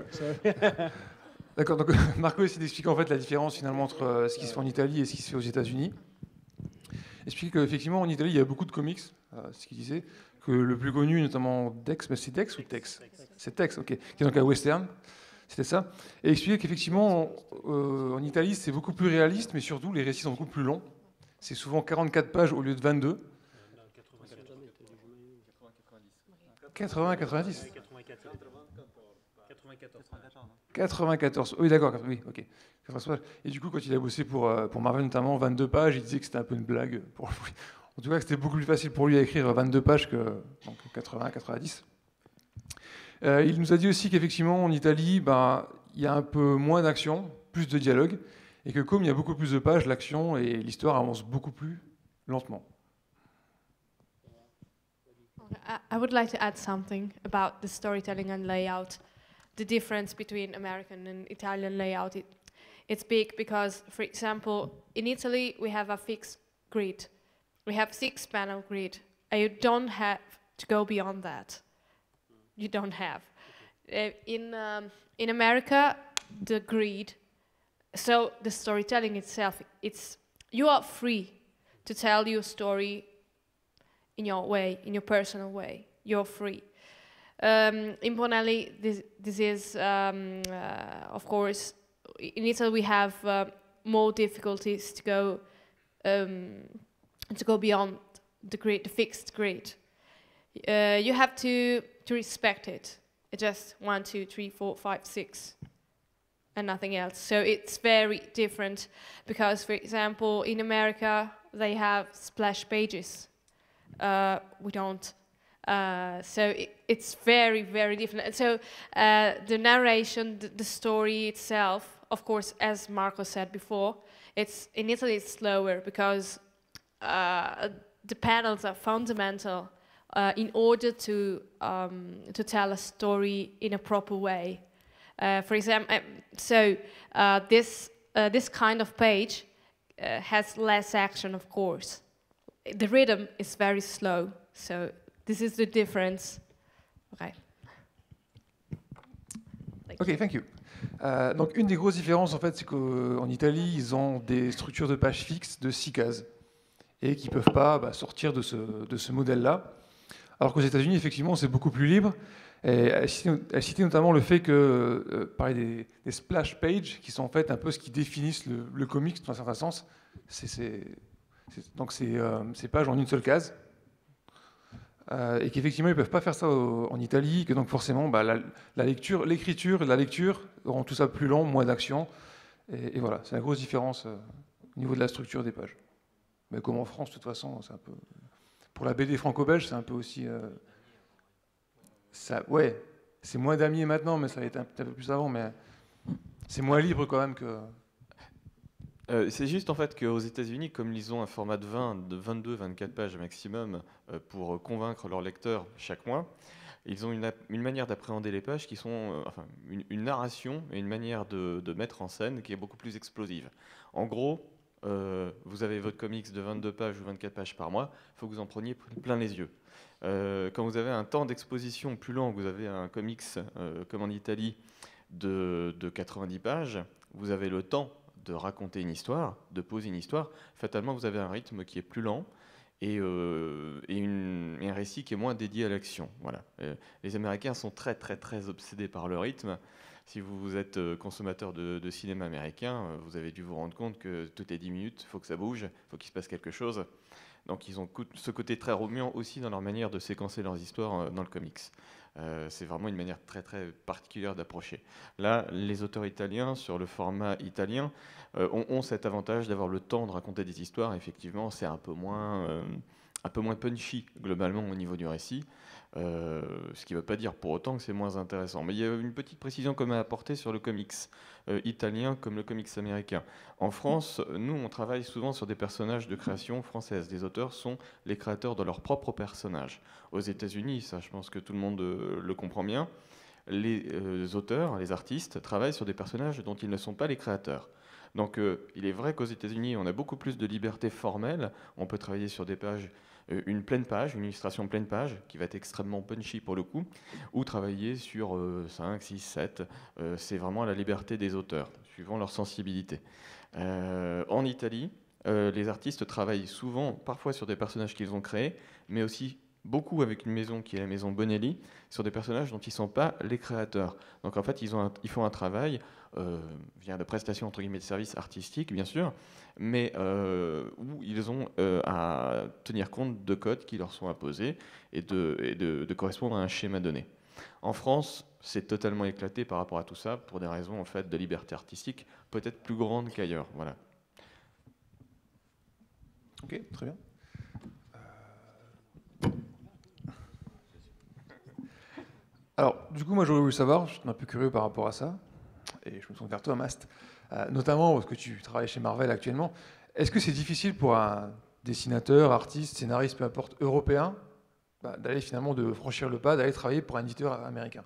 D'accord, donc Marco essaie d'expliquer en fait la différence finalement entre ce qui se fait en Italie et ce qui se fait aux États-Unis. Expliquer qu'effectivement en Italie il y a beaucoup de comics, ce qu'il disait, que le plus connu notamment Dex, c'est Dex ou Tex? C'est Tex, ok, qui est donc un western, c'était ça. Et expliquer qu'effectivement en Italie c'est beaucoup plus réaliste, mais surtout les récits sont beaucoup plus longs. C'est souvent 44 pages au lieu de 22. 80-90 94. Oui, d'accord. Oui, ok. Et du coup, quand il a bossé pour Marvel, notamment 22 pages, il disait que c'était un peu une blague pour lui. En tout cas, que c'était beaucoup plus facile pour lui à écrire 22 pages que 80-90. Il nous a dit aussi qu'effectivement, en Italie, il y a un peu moins d'action, plus de dialogue, et que comme il y a beaucoup plus de pages, l'action et l'histoire avancent beaucoup plus lentement. I would like to add something about the storytelling and layout. The difference between American and Italian layout, it's big because, for example, in Italy we have a fixed grid. We have 6-panel grid, and you don't have to go beyond that. You don't have. In America, the grid, so the storytelling itself, you are free to tell your story in your way, in your personal way. You're free. In Bonelli, this is, of course, in Italy we have more difficulties to go beyond the grid, the fixed grid. You have to respect it. It's just 1, 2, 3, 4, 5, 6, and nothing else. So it's very different because, for example, in America they have splash pages. We don't. So it's very, very different. And so the narration, the story itself, of course, as Marco said before, in Italy it's slower because the panels are fundamental in order to tell a story in a proper way. For example, this kind of page has less action, of course. The rhythm is very slow, so this is the difference. Okay. Ok, thank you. Donc une des grosses différences en fait, c'est qu'en Italie, ils ont des structures de pages fixes de 6 cases et qui ne peuvent pas sortir de ce modèle-là. Alors qu'aux États-Unis, effectivement, c'est beaucoup plus libre. Et elle citait notamment le fait que, parler des splash pages, qui sont en fait un peu ce qui définissent le comics dans un certain sens. Donc ces pages en une seule case. Et qu'effectivement, ils ne peuvent pas faire ça en Italie, que donc forcément, l'écriture et la lecture auront tout ça plus lent, moins d'action. Et voilà, c'est la grosse différence au niveau de la structure des pages. Mais comme en France, de toute façon, c'est un peu... Pour la BD franco-belge, c'est un peu aussi... ouais, c'est moins damier maintenant, mais ça a été un peu plus avant, mais c'est moins libre quand même que... C'est juste en fait qu'aux États-Unis, comme ils ont un format de 22, 24 pages maximum pour convaincre leurs lecteurs chaque mois, ils ont une manière d'appréhender les pages qui sont, une narration et une manière de mettre en scène qui est beaucoup plus explosive. En gros, vous avez votre comics de 22 pages ou 24 pages par mois, il faut que vous en preniez plein les yeux. Quand vous avez un temps d'exposition plus long, vous avez un comics comme en Italie de 90 pages, vous avez le temps de raconter une histoire, de poser une histoire. Fatalement, vous avez un rythme qui est plus lent et un récit qui est moins dédié à l'action. Voilà. Les Américains sont très, très, très obsédés par le rythme. Si vous êtes consommateur de cinéma américain, vous avez dû vous rendre compte que toutes les 10 minutes, il faut que ça bouge, il faut qu'il se passe quelque chose. Donc ils ont ce côté très remuant aussi dans leur manière de séquencer leurs histoires dans le comics. C'est vraiment une manière très très particulière d'approcher. Là, les auteurs italiens, sur le format italien, ont cet avantage d'avoir le temps de raconter des histoires. Effectivement, c'est un peu moins punchy globalement au niveau du récit. Ce qui ne veut pas dire pour autant que c'est moins intéressant. Mais il y a une petite précision qu'on a apportée sur le comics italien comme le comics américain. En France, nous, on travaille souvent sur des personnages de création française. Les auteurs sont les créateurs de leurs propres personnages. Aux États-Unis, ça, je pense que tout le monde le comprend bien, les auteurs, les artistes, travaillent sur des personnages dont ils ne sont pas les créateurs. Donc, il est vrai qu'aux États-Unis, on a beaucoup plus de liberté formelle. On peut travailler sur des pages, une pleine page, une illustration pleine page, qui va être extrêmement punchy pour le coup, ou travailler sur 5, 6, 7. C'est vraiment à la liberté des auteurs, suivant leur sensibilité. En Italie, les artistes travaillent souvent, parfois sur des personnages qu'ils ont créés, mais aussi beaucoup avec une maison qui est la maison Bonelli, sur des personnages dont ils ne sont pas les créateurs. Donc en fait, ils font un travail via de prestations entre guillemets de services artistiques, bien sûr, mais où ils ont à tenir compte de codes qui leur sont imposés et de correspondre à un schéma donné. En France, c'est totalement éclaté par rapport à tout ça, pour des raisons en fait de liberté artistique peut-être plus grandes qu'ailleurs. Voilà. Ok, très bien. Alors, du coup, moi, j'aurais voulu savoir, je suis un peu curieux par rapport à ça, et je me tourne vers toi, Mast, notamment parce que tu travailles chez Marvel actuellement. Est-ce que c'est difficile pour un dessinateur, artiste, scénariste, peu importe, européen, d'aller finalement de franchir le pas, d'aller travailler pour un éditeur américain,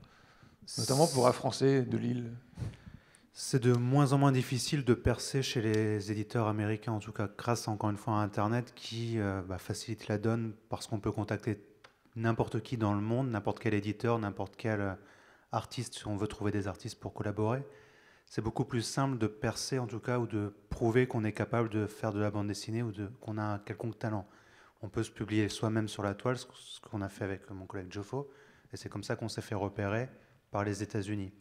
notamment pour un Français de Lille? C'est de moins en moins difficile de percer chez les éditeurs américains, en tout cas grâce encore une fois à Internet qui facilite la donne parce qu'on peut contacter n'importe qui dans le monde, n'importe quel éditeur, n'importe quel artiste, si on veut trouver des artistes pour collaborer. C'est beaucoup plus simple de percer en tout cas ou de prouver qu'on est capable de faire de la bande dessinée ou qu'on a un quelconque talent. On peut se publier soi-même sur la toile, ce qu'on a fait avec mon collègue Joffo, et c'est comme ça qu'on s'est fait repérer par les États-Unis.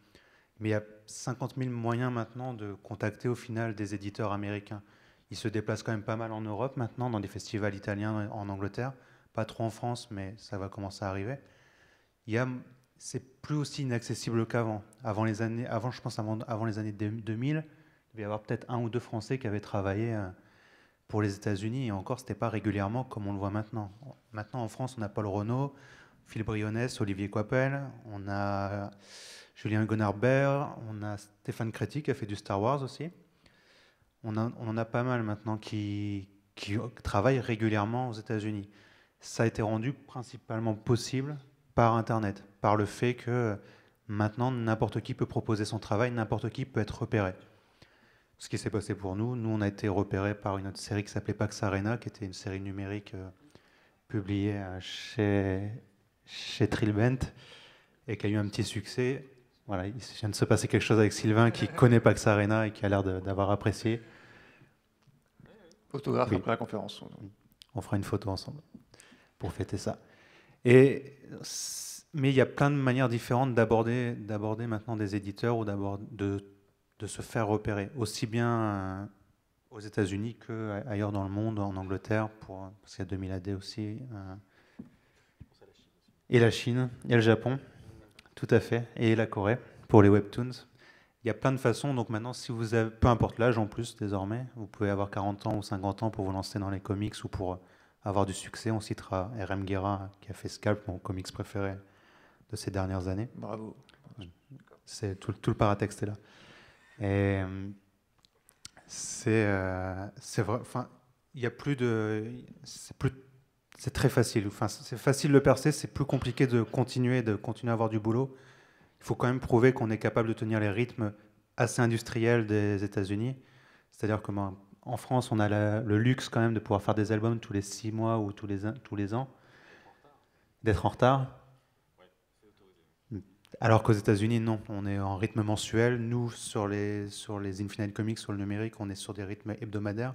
Mais il y a 50 000 moyens maintenant de contacter au final des éditeurs américains. Ils se déplacent quand même pas mal en Europe maintenant, dans des festivals italiens en Angleterre. Pas trop en France, mais ça va commencer à arriver. C'est plus aussi inaccessible qu'avant. Avant, je pense avant les années 2000, il devait y avoir peut-être 1 ou 2 Français qui avaient travaillé pour les États-Unis. Et encore, ce n'était pas régulièrement comme on le voit maintenant. Maintenant, en France, on a Paul Renaud, Phil Briones, Olivier Coipel, on a Julien Gonarbert, on a Stéphane Créti qui a fait du Star Wars aussi. On en a pas mal maintenant qui travaillent régulièrement aux États-Unis. Ça a été rendu principalement possible par Internet, par le fait que maintenant n'importe qui peut proposer son travail, n'importe qui peut être repéré. Ce qui s'est passé pour nous, on a été repérés par une autre série qui s'appelait Pax Arena, qui était une série numérique publiée chez Trillbent et qui a eu un petit succès. Voilà, il vient de se passer quelque chose avec Sylvain qui connaît Pax Arena et qui a l'air d'avoir apprécié. Photographe après la conférence. On fera une photo ensemble pour fêter ça. Mais il y a plein de manières différentes d'aborder maintenant des éditeurs ou de se faire repérer, aussi bien aux États-Unis qu'ailleurs dans le monde, en Angleterre, parce qu'il y a 2000 AD aussi, et la Chine, et le Japon, tout à fait, et la Corée, pour les webtoons. Il y a plein de façons, donc maintenant, si vous avez, peu importe l'âge en plus désormais, vous pouvez avoir 40 ans ou 50 ans pour vous lancer dans les comics ou pour avoir du succès. On citera R.M. Guerra qui a fait Scalp, mon comics préféré de ces dernières années. Bravo. Tout le paratexte est là. Et c'est vrai, enfin, il y a plus de, c'est très facile. Enfin, c'est facile de percer, c'est plus compliqué de continuer à avoir du boulot. Il faut quand même prouver qu'on est capable de tenir les rythmes assez industriels des États-Unis. C'est-à-dire qu'en France, on a le luxe quand même de pouvoir faire des albums tous les 6 mois ou tous les ans, d'être en retard. Alors qu'aux États-Unis, non, on est en rythme mensuel. Nous, sur les Infinite Comics, sur le numérique, on est sur des rythmes hebdomadaires.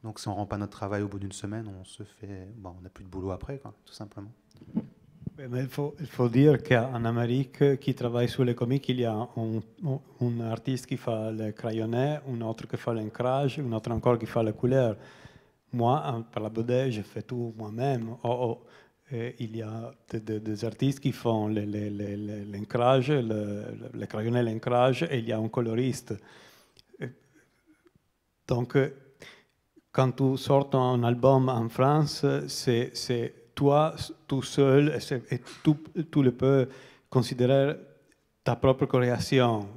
Donc, si on ne rend pas notre travail au bout d'une semaine, on n'a plus de boulot après, quoi, tout simplement. Mais il faut dire qu'en Amérique, qui travaille sur les comics, il y a un artiste qui fait le crayonné, un autre qui fait l'ancrage, un autre encore qui fait la couleur. Moi, par la BD, je fais tout moi-même. Il y a des artistes qui font l'ancrage, le crayonné, l'ancrage, et il y a un coloriste. Donc, quand tu sors un album en France, c'est toi tout seul, et tu le peux considérer ta propre création.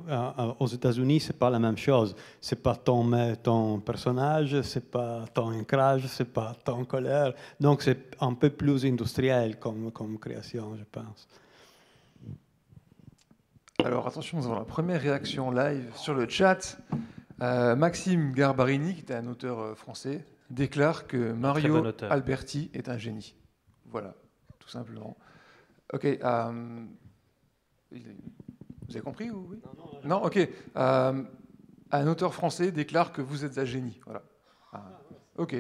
Aux États-Unis, c'est pas la même chose. C'est pas ton personnage, c'est pas ton ancrage, c'est pas ton couleur. Donc c'est un peu plus industriel comme création, je pense. Alors attention, nous avons la première réaction live sur le chat. Maxime Garbarini, qui est un auteur français, déclare que Mario Alberti est un génie. Voilà, tout simplement. Ok. Vous avez compris ou oui? Non, ok. Un auteur français déclare que vous êtes un génie. Voilà. Ok.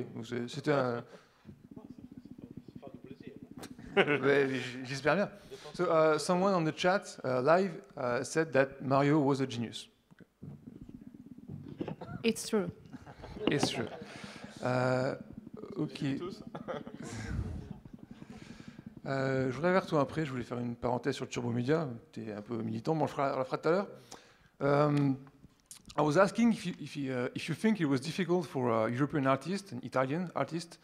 C'était un. J'espère bien. So, someone on the chat live said that Mario was a genius. It's true. It's true. Ok. Je voudrais vers toi après, je voulais faire une parenthèse sur le Turbo Media. Tu es un peu militant, bon, on la fera tout à l'heure. I was asking if you think it was difficult for a European artist, an Italian artist,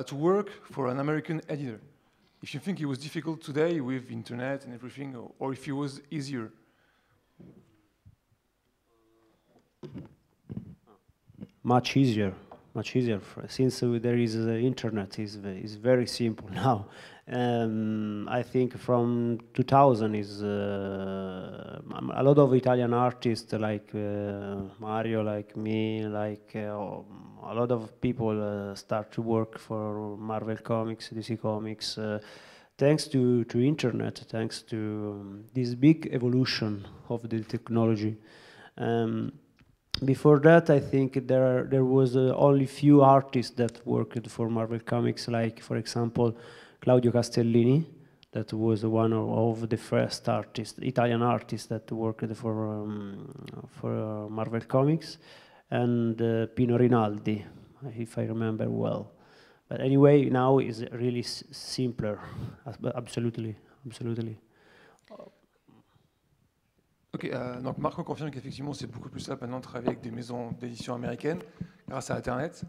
to work for an American editor. If you think it was difficult today with internet and everything, or if it was easier. Much easier. Since there is internet, is very simple now. I think from 2000 is a lot of Italian artists like Mario, like me, like a lot of people start to work for Marvel Comics, DC Comics, thanks to internet, thanks to this big evolution of the technology. Before that, I think there was only few artists that worked for Marvel Comics, like, for example, Claudio Castellini, that was one of the first artists, Italian artists that worked for Marvel Comics, and Pino Rinaldi, if I remember well. But anyway, now it's really simpler, absolutely. Ok, donc Marco confirme qu'effectivement c'est beaucoup plus simple maintenant de travailler avec des maisons d'édition américaines grâce à Internet,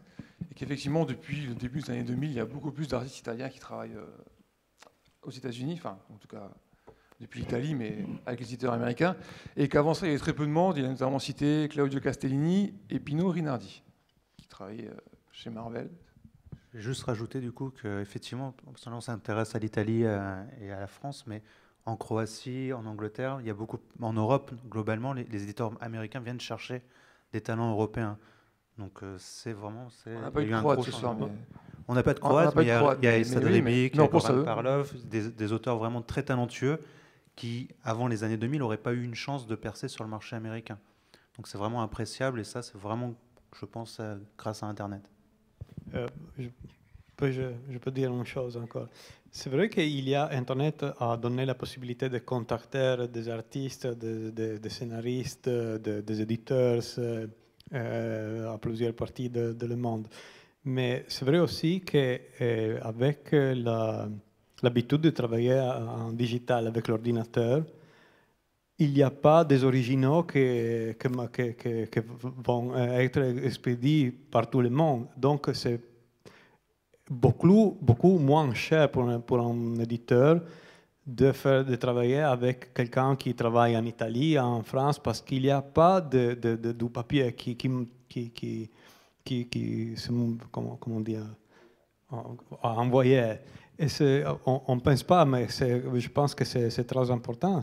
et qu'effectivement depuis le début des années 2000, il y a beaucoup plus d'artistes italiens qui travaillent aux États-Unis, enfin en tout cas depuis l'Italie, mais avec les éditeurs américains, et qu'avant ça il y avait très peu de monde. Il a notamment cité Claudio Castellini et Pino Rinaldi, qui travaillaient chez Marvel. Je vais juste rajouter du coup qu'effectivement, on s'intéresse à l'Italie et à la France, mais en Croatie, en Angleterre, il y a beaucoup, en Europe, globalement, les éditeurs américains viennent chercher des talents européens. Donc c'est vraiment... On n'a pas eu de Croate ce soir. Mais... On n'a pas de Croate, mais il y a Issa Rebic, Goran Parlov, des auteurs vraiment très talentueux qui, avant les années 2000, n'auraient pas eu une chance de percer sur le marché américain. Donc c'est vraiment appréciable, et ça, c'est vraiment, je pense, grâce à Internet. Je peux dire une chose encore. C'est vrai qu'il y a Internet a donné la possibilité de contacter des artistes, des scénaristes, des éditeurs à plusieurs parties de le monde. Mais c'est vrai aussi qu'avec l'habitude de travailler en digital avec l'ordinateur, il n'y a pas des originaux qui vont être expédiés par tout le monde. Donc c'est beaucoup moins cher pour un éditeur de travailler avec quelqu'un qui travaille en Italie, en France, parce qu'il n'y a pas du papier qui comment dire, à envoyer. Et on ne pense pas, mais je pense que c'est très important.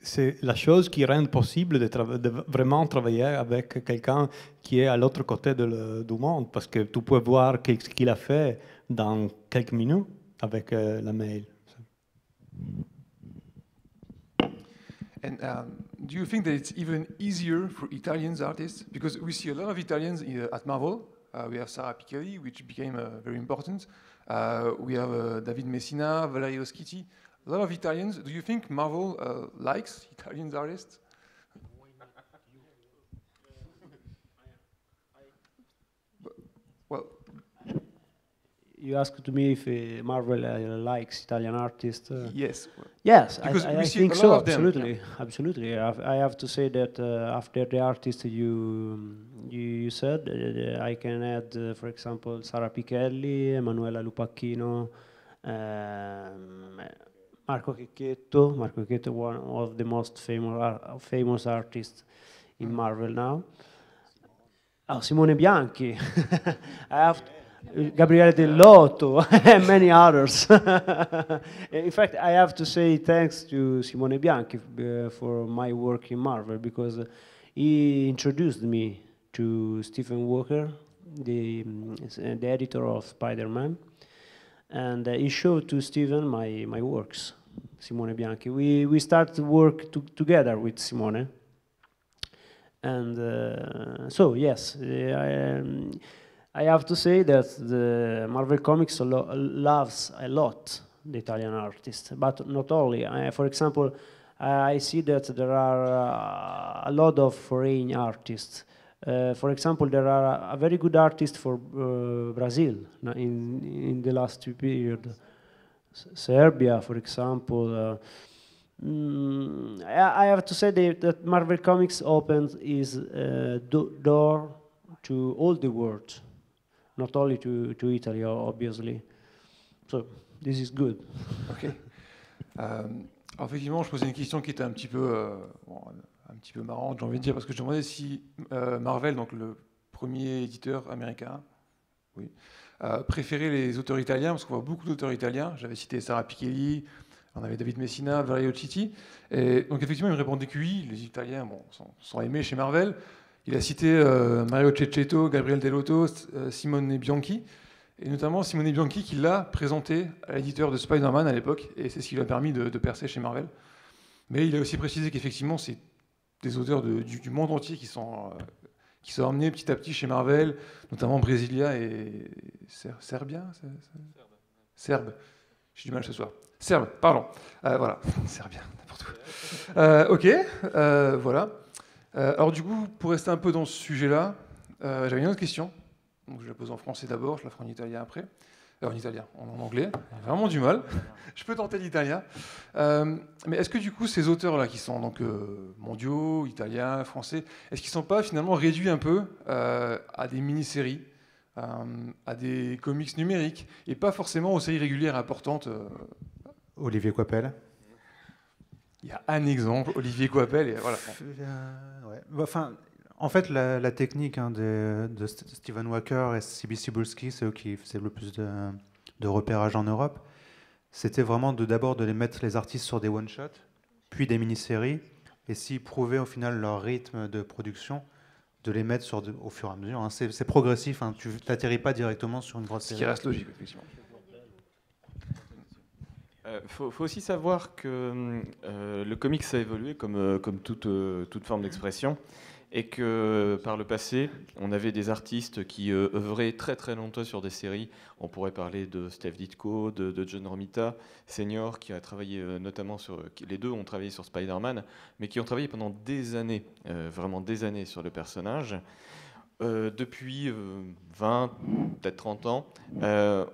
C'est la chose qui rend possible de vraiment travailler avec quelqu'un qui est à l'autre côté du monde, parce que tu peux voir ce qu'il a fait dans quelques minutes avec la mail. And do you think that it's even easier for Italian artists? Because we see a lot of Italians at Marvel. We have Sara Pichelli, which became very important. We have David Messina, Valerio Schiti. A lot of Italians. Do you think Marvel likes Italian artists? Well, you asked me if Marvel likes Italian artists. Yes. Yes, because I think so. Absolutely. I have to say that after the artists you said, I can add, for example, Sara Pichelli, Emanuela Lupacchino, Marco Checchetto, one of the most famous artists in Marvel now. Oh, Simone Bianchi. I have Gabriele Dell'Otto and many others. In fact, I have to say thanks to Simone Bianchi for my work in Marvel, because he introduced me to Stephen Walker, the editor of Spider-Man. And he showed to Stephen my works, Simone Bianchi. We started to work together with Simone. And so, yes, I have to say that the Marvel Comics loves a lot the Italian artists, but not only. For example, I see that there are a lot of foreign artists. For example, there are a very good artist for Brazil in the last period. Serbia, for example. I have to say that Marvel Comics opened his door to all the world, not only to Italy, obviously. So this is good. Ok. Alors effectivement, je posais une question qui était un petit peu marrante, j'ai envie de dire, parce que je demandais si Marvel, donc le premier éditeur américain, oui, préférait les auteurs italiens, parce qu'on voit beaucoup d'auteurs italiens. J'avais cité Sara Pichelli, on avait David Messina, Valerio Schiti. Et donc effectivement, il me répondait que oui, les Italiens sont aimés chez Marvel. Il a cité Mario Cecchetto, Gabriele Dell'Otto, Simone Bianchi, et notamment Simone Bianchi qui l'a présenté à l'éditeur de Spider-Man à l'époque, et c'est ce qui lui a permis de percer chez Marvel. Mais il a aussi précisé qu'effectivement, c'est des auteurs du monde entier qui sont emmenés petit à petit chez Marvel, notamment Brasilia et Serbia. Serbe. J'ai du mal ce soir. Serbe, pardon. Voilà, serbien, n'importe où. Ok, voilà. Alors du coup, pour rester un peu dans ce sujet-là, j'avais une autre question. Donc, je la pose en français d'abord, je la ferai en italien après. En italien, en anglais. J'ai vraiment du mal. Je peux tenter l'italien. Mais est-ce que du coup, ces auteurs-là, qui sont donc mondiaux, italiens, français, est-ce qu'ils ne sont pas finalement réduits un peu à des mini-séries, à des comics numériques, et pas forcément aux séries régulières importantes Olivier Coipel. Il y a un exemple, Olivier Coipel, et voilà. Ouais. Enfin, en fait, la technique de Stephen Walker et C.B. Cebulski, c'est eux qui faisaient le plus de repérage en Europe, c'était vraiment d'abord de les mettre les artistes sur des one-shots, puis des mini-séries, et s'ils prouvaient au final leur rythme de production, de les mettre au fur et à mesure. Hein. C'est progressif, hein. Tu n'atterris pas directement sur une grosse série. Ce qui reste logique, effectivement. Faut aussi savoir que le comics a évolué comme toute forme d'expression, et que par le passé, on avait des artistes qui œuvraient très très longtemps sur des séries. On pourrait parler de Steve Ditko, de John Romita Senior, qui a travaillé notamment les deux ont travaillé sur Spider-Man, mais qui ont travaillé pendant des années, vraiment des années sur le personnage. Depuis 20, peut-être 30 ans, ce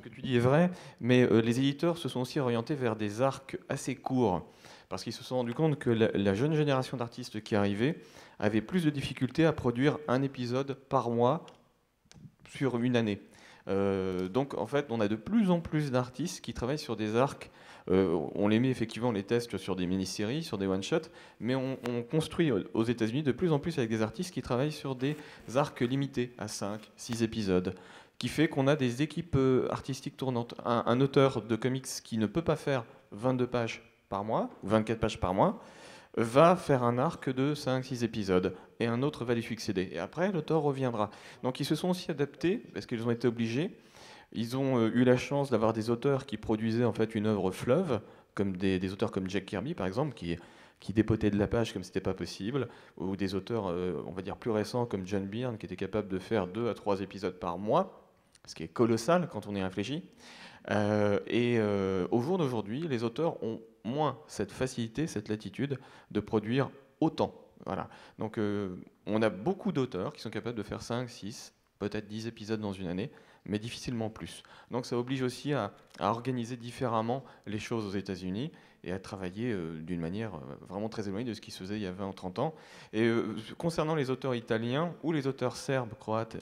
que tu dis est vrai, mais les éditeurs se sont aussi orientés vers des arcs assez courts, parce qu'ils se sont rendus compte que la jeune génération d'artistes qui arrivait avait plus de difficultés à produire un épisode par mois sur une année. Donc en fait, on a de plus en plus d'artistes qui travaillent sur des arcs. On les met effectivement, on les teste sur des mini-séries, sur des one-shots, mais on construit aux États-Unis de plus en plus avec des artistes qui travaillent sur des arcs limités à 5, 6 épisodes, qui fait qu'on a des équipes artistiques tournantes. Un auteur de comics qui ne peut pas faire 22 pages par mois, ou 24 pages par mois, va faire un arc de 5-6 épisodes, et un autre va lui succéder. Et après, l'auteur reviendra. Donc ils se sont aussi adaptés, parce qu'ils ont été obligés. Ils ont eu la chance d'avoir des auteurs qui produisaient en fait une œuvre fleuve, comme des auteurs comme Jack Kirby, par exemple, qui dépotaient de la page comme c'était pas possible, ou des auteurs, on va dire, plus récents, comme John Byrne, qui était capable de faire 2 à 3 épisodes par mois, ce qui est colossal quand on y réfléchit. Au jour d'aujourd'hui, les auteurs ont moins cette facilité, cette latitude de produire autant. Voilà. Donc on a beaucoup d'auteurs qui sont capables de faire 5, 6, peut-être 10 épisodes dans une année, mais difficilement plus. Donc ça oblige aussi à organiser différemment les choses aux États-Unis et à travailler d'une manière vraiment très éloignée de ce qui se faisait il y a 20 ou 30 ans. Et concernant les auteurs italiens ou les auteurs serbes, croates,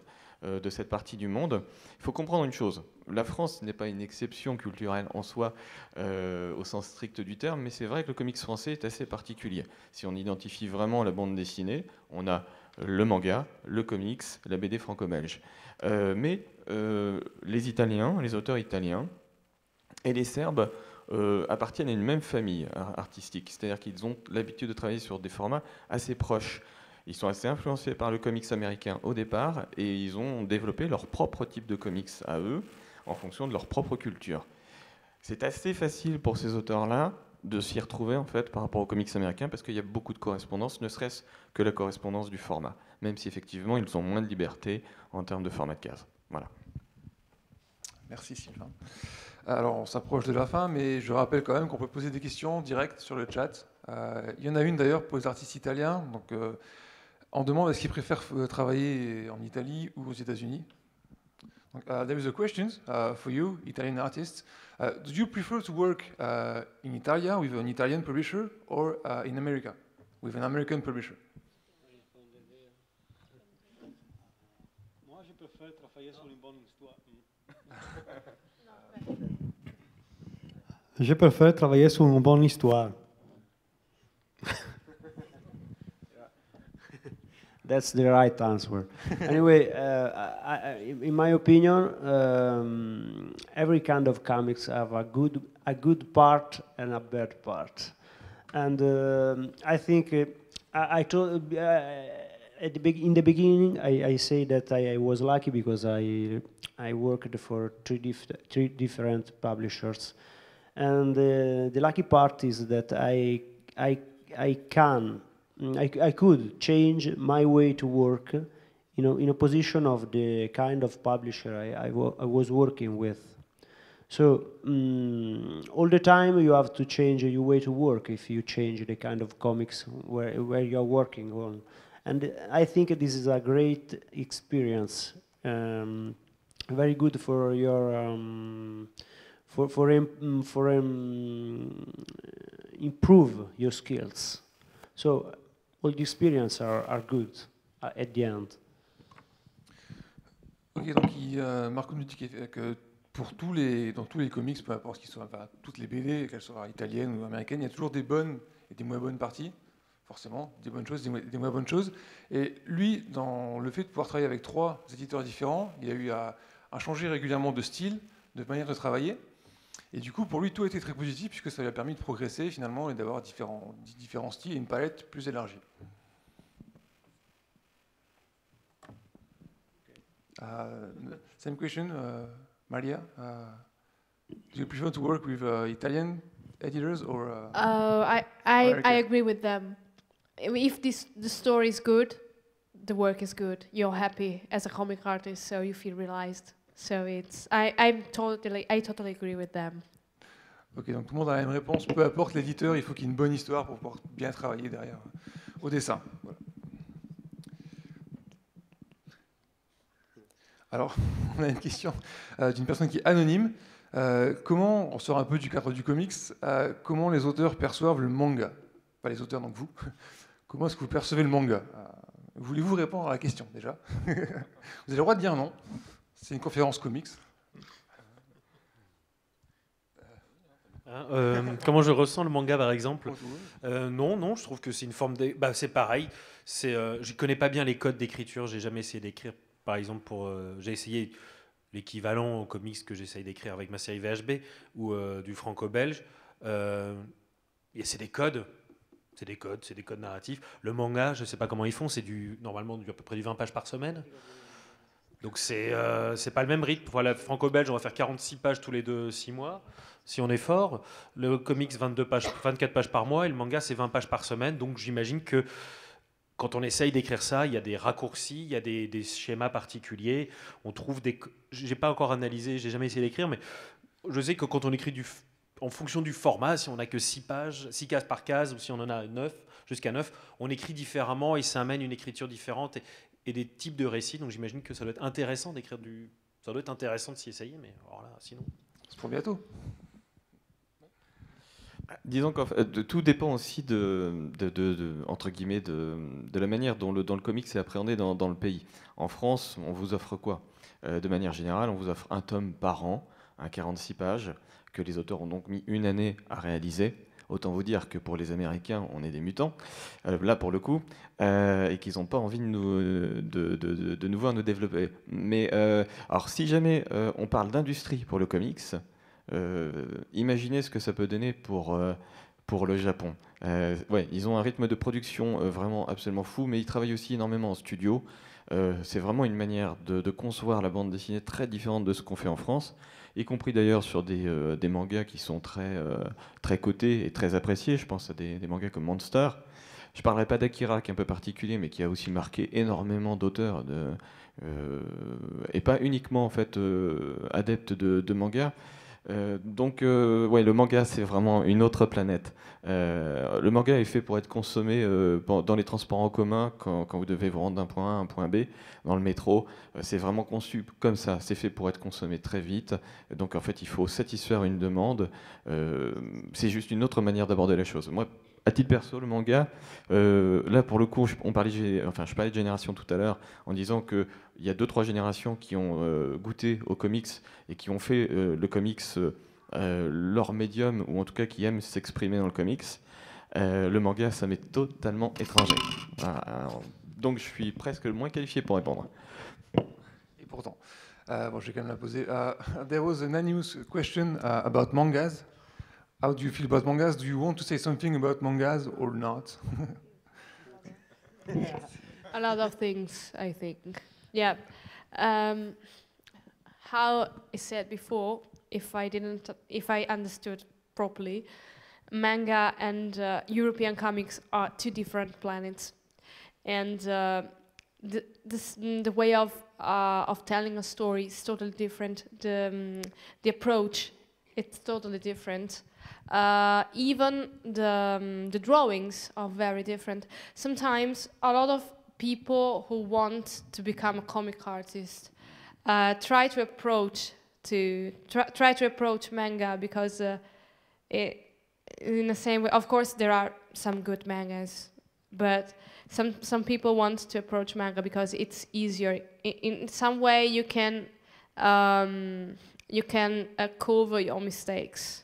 de cette partie du monde, il faut comprendre une chose. La France n'est pas une exception culturelle en soi au sens strict du terme, mais c'est vrai que le comics français est assez particulier. Si on identifie vraiment la bande dessinée, on a le manga, le comics, la BD franco-belge. Mais les Italiens, les auteurs italiens et les Serbes appartiennent à une même famille artistique, c'est-à-dire qu'ils ont l'habitude de travailler sur des formats assez proches. Ils sont assez influencés par le comics américain au départ, et ils ont développé leur propre type de comics à eux, en fonction de leur propre culture. C'est assez facile pour ces auteurs-là de s'y retrouver en fait par rapport aux comics américains, parce qu'il y a beaucoup de correspondances, ne serait-ce que la correspondance du format, même si effectivement ils ont moins de liberté en termes de format de case. Voilà. Merci Sylvain. Alors on s'approche de la fin, mais je rappelle quand même qu'on peut poser des questions directes sur le chat. Il y en a une d'ailleurs pour les artistes italiens. Donc, on demande est-ce qu'ils préfèrent travailler en Italie ou aux États-Unis. There is a question for you, Italian artists. Do you prefer to work in Italia with an Italian publisher or in America with an American publisher? Moi, je préfère travailler sur une bonne histoire. Je préfère travailler sur une bonne histoire. That's the right answer. Anyway, in my opinion, every kind of comics have a good part and a bad part. And I think I told in the beginning I say that I was lucky because I worked for three different publishers, and the lucky part is that I could change my way to work in a position of the kind of publisher I was working with. So all the time you have to change your way to work if you change the kind of comics where you're working on. And I think this is a great experience, very good for your improve your skills. So all the experiences are good at the end. Ok, donc Marco nous dit que dans tous les comics, peu importe qu'ils soient, enfin, toutes les BD, qu'elles soient italiennes ou américaines, il y a toujours des bonnes et des moins bonnes parties, forcément, des bonnes choses, des moins bonnes choses. Et lui, dans le fait de pouvoir travailler avec 3 éditeurs différents, il a eu à changer régulièrement de style, de manière de travailler. Et du coup, pour lui, tout a été très positif puisque ça lui a permis de progresser finalement et d'avoir différents styles et une palette plus élargie. Same question, Maria. Do you prefer to work with Italian editors or? I agree with them. If the story is good, the work is good. You're happy as a comic artist, so you feel realized. So I totally agree with them. Ok, donc tout le monde a la même réponse. Peu importe l'éditeur, il faut qu'il y ait une bonne histoire pour pouvoir bien travailler derrière au dessin. Voilà. Alors, on a une question d'une personne qui est anonyme. Comment, on sort un peu du cadre du comics, comment les auteurs perçoivent le manga? Pas les auteurs, donc vous. Comment est-ce que vous percevez le manga? Voulez-vous répondre à la question déjà? Vous avez le droit de dire non. C'est une conférence comics. Comment je ressens le manga, par exemple? Non, je trouve que c'est une forme de... c'est pareil. Je connais pas bien les codes d'écriture. J'ai jamais essayé d'écrire, par exemple, j'ai essayé l'équivalent aux comics que j'essaye d'écrire avec ma série VHB ou du franco-belge. Et c'est des codes. C'est des codes narratifs. Le manga, je sais pas comment ils font. C'est normalement à peu près du 20 pages par semaine. Donc c'est pas le même rythme. Voilà, franco-belge, on va faire 46 pages tous les 6 mois, si on est fort. Le comics, 24 pages par mois, et le manga, c'est 20 pages par semaine. Donc j'imagine que quand on essaye d'écrire ça, il y a des raccourcis, il y a des schémas particuliers. On trouve j'ai pas encore analysé, j'ai jamais essayé d'écrire, mais je sais que quand on écrit en fonction du format, si on n'a que 6 pages, 6 cases par case, ou si on en a 9, jusqu'à 9, on écrit différemment et ça amène une écriture différente et des types de récits. Donc j'imagine que ça doit être intéressant d'écrire ça doit être intéressant de s'y essayer, mais alors là, sinon... C'est pour bientôt. Disons que tout dépend aussi entre guillemets, de la manière dont le comics est appréhendé dans le pays. En France, on vous offre quoi? De manière générale, on vous offre un tome par an, un 46 pages, que les auteurs ont donc mis 1 année à réaliser. Autant vous dire que pour les Américains, on est des mutants, là pour le coup, et qu'ils n'ont pas envie de nous voir nous développer. Mais alors si jamais on parle d'industrie pour le comics, imaginez ce que ça peut donner pour le Japon. Ouais, ils ont un rythme de production vraiment absolument fou, mais ils travaillent aussi énormément en studio. C'est vraiment une manière de concevoir la bande dessinée très différente de ce qu'on fait en France, y compris d'ailleurs sur des mangas qui sont très cotés et très appréciés. Je pense à des mangas comme Monster. Je ne parlerai pas d'Akira, qui est un peu particulier, mais qui a aussi marqué énormément d'auteurs, et pas uniquement en fait, adeptes de manga. Donc, ouais, le manga, c'est vraiment une autre planète. Le manga est fait pour être consommé dans les transports en commun quand vous devez vous rendre d'un point A à un point B, dans le métro. C'est vraiment conçu comme ça. C'est fait pour être consommé très vite. Donc, en fait, il faut satisfaire une demande. C'est juste une autre manière d'aborder la chose. Moi, à titre perso, le manga, là, pour le coup, je parlais de génération tout à l'heure, en disant qu'il y a 2-3 générations qui ont goûté aux comics et qui ont fait le comics leur médium, ou en tout cas qui aiment s'exprimer dans le comics. Le manga, ça m'est totalement étranger. Donc je suis presque le moins qualifié pour répondre. Et pourtant, bon, je vais quand même la poser. There was an anonymous question about mangas. How do you feel about mangas? Do you want to say something about mangas or not? A lot of things, I think. Yeah. How I said before, if I understood properly, manga and European comics are 2 different planets, and the way of telling a story is totally different. The approach, it's totally different. Even the drawings are very different. Sometimes a lot of people who want to become a comic artist try to approach manga because in the same way, of course, there are some good mangas, but some people want to approach manga because it's easier. In some way, you can cover your mistakes.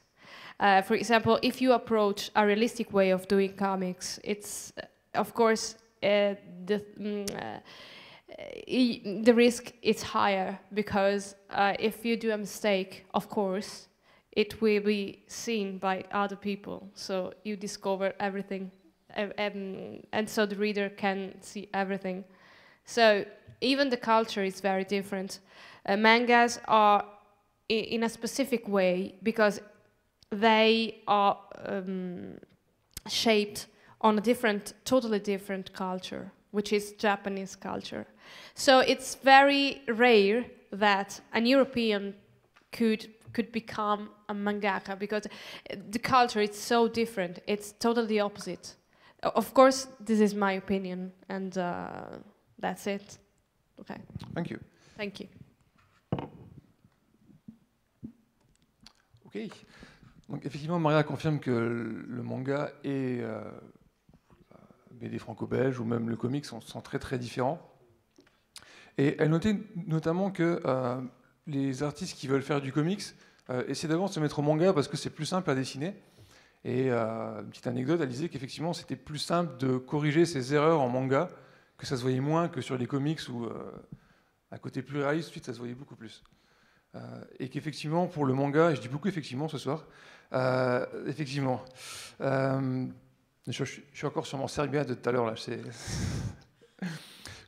For example, if you approach a realistic way of doing comics, it's of course the risk is higher because if you do a mistake, of course, it will be seen by other people. So you discover everything, and so the reader can see everything. So even the culture is very different. Mangas are in a specific way because they are shaped on a totally different culture, which is Japanese culture. So it's very rare that an European could become a mangaka because the culture is so different. It's totally the opposite. Of course, this is my opinion, and that's it. Okay. Thank you. Thank you. Ok. Donc effectivement, Maria confirme que le manga et BD franco-belge ou même le comics sont très très différents. Et elle notait notamment que les artistes qui veulent faire du comics essaient d'abord de se mettre au manga parce que c'est plus simple à dessiner. Et une petite anecdote, elle disait qu'effectivement c'était plus simple de corriger ses erreurs en manga, que ça se voyait moins que sur les comics où à côté plus réaliste, ensuite ça se voyait beaucoup plus. Et qu'effectivement pour le manga, et je dis beaucoup effectivement ce soir, effectivement, je suis encore sur mon Serbia de tout à l'heure là,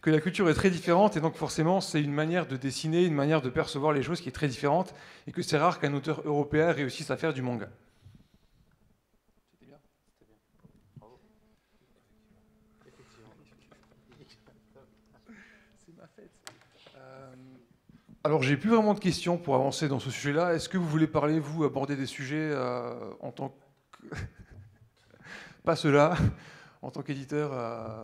que la culture est très différente et donc forcément c'est une manière de dessiner, une manière de percevoir les choses qui est très différente et que c'est rare qu'un auteur européen réussisse à faire du manga. C'était bien. Bravo. C'est ma fête. Alors j'ai plus vraiment de questions pour avancer dans ce sujet-là. Est-ce que vous voulez parler, vous, aborder des sujets en tant que... pas ceux-là, en tant qu'éditeur,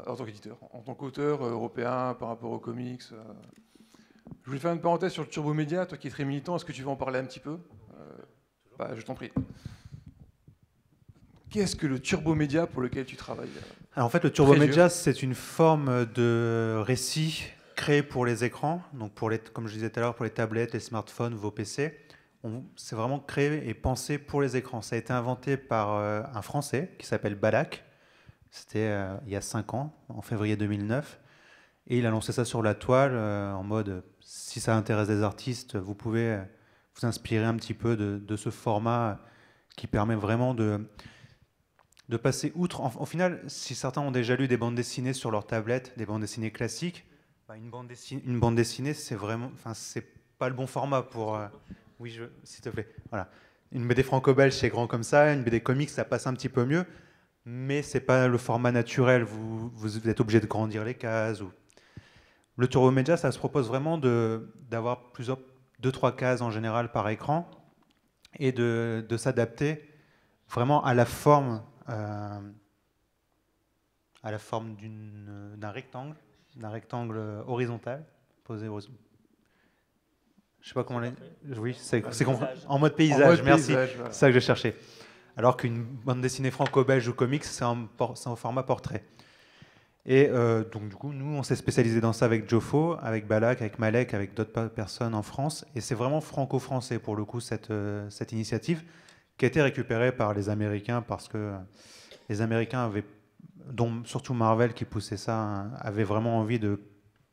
en tant qu'auteur européen par rapport aux comics. Je voulais faire une parenthèse sur le Turbo Média, toi qui es très militant, est-ce que tu veux en parler un petit peu? Je t'en prie. Qu'est-ce que le Turbo Média pour lequel tu travailles? Alors en fait, le Turbo Média, c'est une forme de récit créé pour les écrans, donc comme je disais tout à l'heure, pour les tablettes, les smartphones, vos PC. C'est vraiment créé et pensé pour les écrans. Ça a été inventé par un Français qui s'appelle Balak. C'était il y a 5 ans, en février 2009. Et il a lancé ça sur la toile en mode, si ça intéresse des artistes, vous pouvez vous inspirer un petit peu de ce format qui permet vraiment de passer outre. Au final, si certains ont déjà lu des bandes dessinées sur leur tablette, des bandes dessinées classiques, une bande dessinée, c'est vraiment, c'est pas le bon format pour... Oui, s'il te plaît. Voilà. Une BD franco-belge, c'est grand comme ça. Une BD comics, ça passe un petit peu mieux. Mais c'est pas le format naturel. Vous êtes obligé de grandir les cases. Le Turbo Média, ça se propose vraiment d'avoir 2-3 cases en général par écran et de s'adapter vraiment à la forme d'un rectangle horizontal posé au... Je sais pas comment... Oui, c'est en mode paysage, merci. Voilà. C'est ça que je cherchais. Alors qu'une bande dessinée franco-belge ou comics, c'est un format portrait. Et donc du coup, nous, on s'est spécialisé dans ça avec Jofo, avec Balak, avec Malek, avec d'autres personnes en France. Et c'est vraiment franco-français, pour le coup, cette initiative, qui a été récupérée par les Américains, parce que les Américains dont surtout Marvel qui poussait ça, avait vraiment envie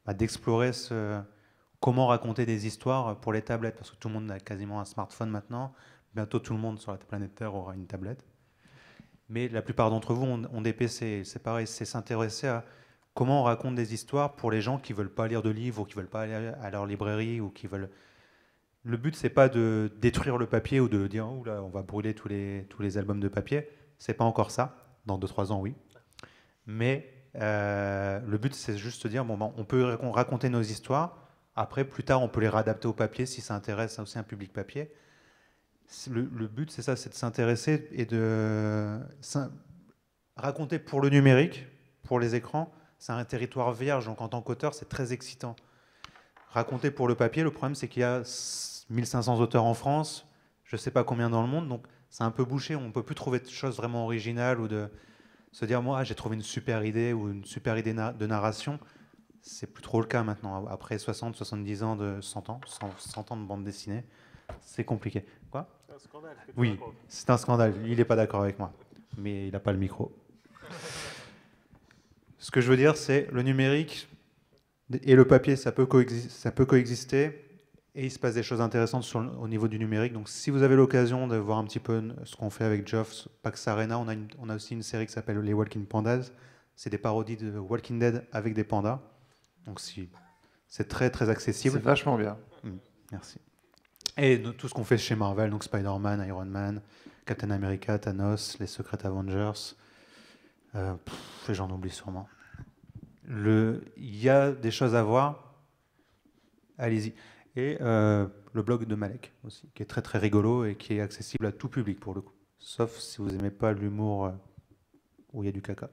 d'explorer comment raconter des histoires pour les tablettes, parce que tout le monde a quasiment un smartphone maintenant. Bientôt, tout le monde sur la planète Terre aura une tablette. Mais la plupart d'entre vous ont des PC. C'est pareil, c'est s'intéresser à comment on raconte des histoires pour les gens qui ne veulent pas lire de livres, ou qui ne veulent pas aller à leur librairie, ou qui veulent... Le but, c'est pas de détruire le papier ou de dire « Ouh là, on va brûler tous les albums de papier ». C'est pas encore ça. Dans 2-3 ans, oui. Mais Le but, c'est juste de dire, bon, ben, on peut raconter nos histoires. Après, plus tard, on peut les réadapter au papier si ça intéresse aussi un public papier. Le but, c'est ça, c'est de s'intéresser et de raconter pour le numérique, pour les écrans. C'est un territoire vierge, donc en tant qu'auteur, c'est très excitant. Raconter pour le papier, le problème, c'est qu'il y a 1500 auteurs en France, je ne sais pas combien dans le monde, donc c'est un peu bouché. On ne peut plus trouver de choses vraiment originales ou de se dire, moi, j'ai trouvé une super idée ou une super idée de narration. C'est plus trop le cas maintenant. Après 60, 70 ans de 100 ans, 100 ans de bande dessinée, c'est compliqué. Quoi ? C'est un scandale. Oui, c'est un scandale. Il n'est pas d'accord avec moi, mais il n'a pas le micro. Ce que je veux dire, c'est le numérique et le papier, ça peut coexister, et il se passe des choses intéressantes au niveau du numérique. Donc si vous avez l'occasion de voir un petit peu ce qu'on fait avec Geoff, Pax Arena, on a aussi une série qui s'appelle Les Walking Pandas. C'est des parodies de Walking Dead avec des pandas. Donc c'est très très accessible. C'est vachement bien. Merci. Et tout ce qu'on fait chez Marvel, donc Spider-Man, Iron Man, Captain America, Thanos, les Secret Avengers, j'en oublie sûrement. Il y a des choses à voir, allez-y. Et le blog de Malek aussi, qui est très très rigolo et qui est accessible à tout public pour le coup. Sauf si vous n'aimez pas l'humour où il y a du caca.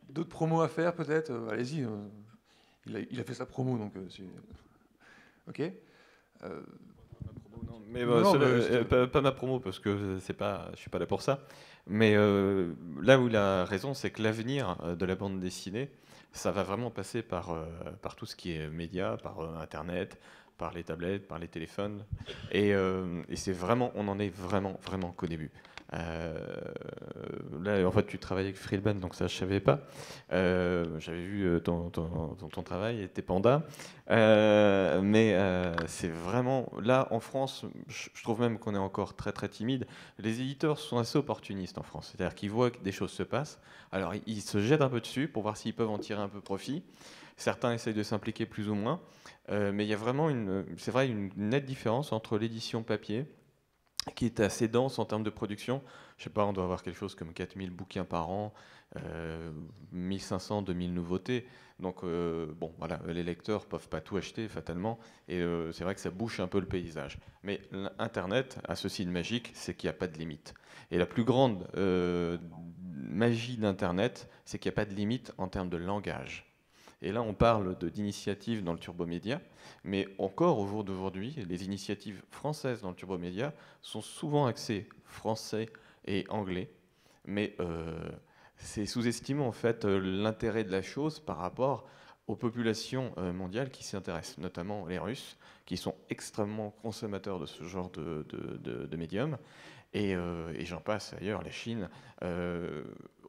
D'autres promos à faire peut-être allez-y. Il a fait sa promo, donc c'est... Ok. Mais pas ma promo, parce que je suis pas là pour ça. Mais là où il a raison, c'est que l'avenir de la bande dessinée, ça va vraiment passer par tout ce qui est médias, par Internet, par les tablettes, par les téléphones. Et c'est vraiment, on en est vraiment qu'au début. Là, en fait, tu travailles avec Freelban, donc ça, je savais pas. J'avais vu ton travail et tes pandas. Mais c'est vraiment... Là, en France, je trouve même qu'on est encore très, très timide. Les éditeurs sont assez opportunistes en France. C'est-à-dire qu'ils voient que des choses se passent. Alors, ils se jettent un peu dessus pour voir s'ils peuvent en tirer un peu profit. Certains essayent de s'impliquer plus ou moins. Mais il y a vraiment une nette différence entre l'édition papier, qui est assez dense en termes de production. Je sais pas, on doit avoir quelque chose comme 4000 bouquins par an, 1500, 2000 nouveautés. Donc, bon, voilà, les lecteurs peuvent pas tout acheter, fatalement. Et c'est vrai que ça bouche un peu le paysage. Mais Internet a ceci de magique, c'est qu'il n'y a pas de limite. Et la plus grande magie d'Internet, c'est qu'il n'y a pas de limite en termes de langage. Et là, on parle d'initiatives dans le turbomédia, mais encore au jour d'aujourd'hui, les initiatives françaises dans le turbomédia sont souvent axées français et anglais, mais c'est sous-estimé en fait l'intérêt de la chose par rapport aux populations mondiales qui s'y intéressent, notamment les Russes, qui sont extrêmement consommateurs de ce genre de médium, et j'en passe ailleurs, la Chine.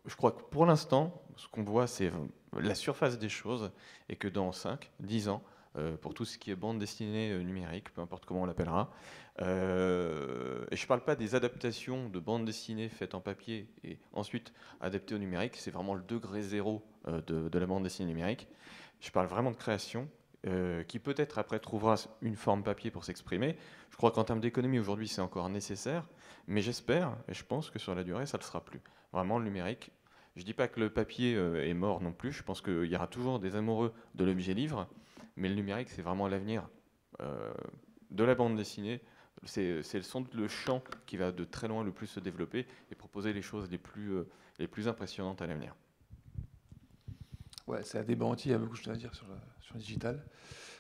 Je crois que pour l'instant, ce qu'on voit, c'est la surface des choses, et que dans 5, 10 ans, pour tout ce qui est bande dessinée numérique, peu importe comment on l'appellera, et je ne parle pas des adaptations de bande dessinée faites en papier et ensuite adaptées au numérique, c'est vraiment le degré zéro de la bande dessinée numérique. Je parle vraiment de création, qui peut-être après trouvera une forme papier pour s'exprimer. Je crois qu'en termes d'économie, aujourd'hui, c'est encore nécessaire, mais j'espère, et je pense que sur la durée, ça ne le sera plus. Vraiment, le numérique, je ne dis pas que le papier est mort non plus, je pense qu'il y aura toujours des amoureux de l'objet livre, mais le numérique, c'est vraiment l'avenir de la bande dessinée. C'est le champ qui va de très loin le plus se développer et proposer les choses les plus impressionnantes à l'avenir. Ouais, c'est un débat entier, il y a beaucoup de choses à dire sur le digital.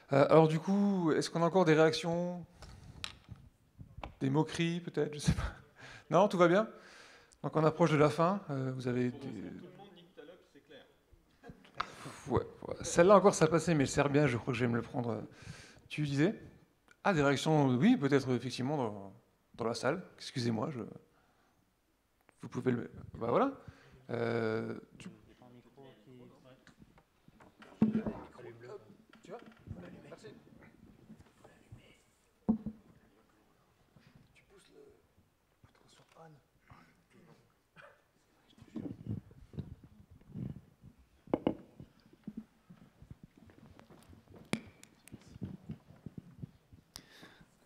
Alors du coup, est-ce qu'on a encore des réactions? Des moqueries peut-être, je sais pas. Non, tout va bien? Donc on approche de la fin. Vous avez... Tout le monde nique ta loc, c'est clair. Ouais. Celle-là encore ça passait, mais le serbien, je crois que je vais me le prendre. Tu disais? Ah, des réactions, oui, peut-être effectivement dans la salle. Excusez-moi, vous pouvez le... Bah voilà. Tu vois? Merci. Tu pousses le... Attention, Anne.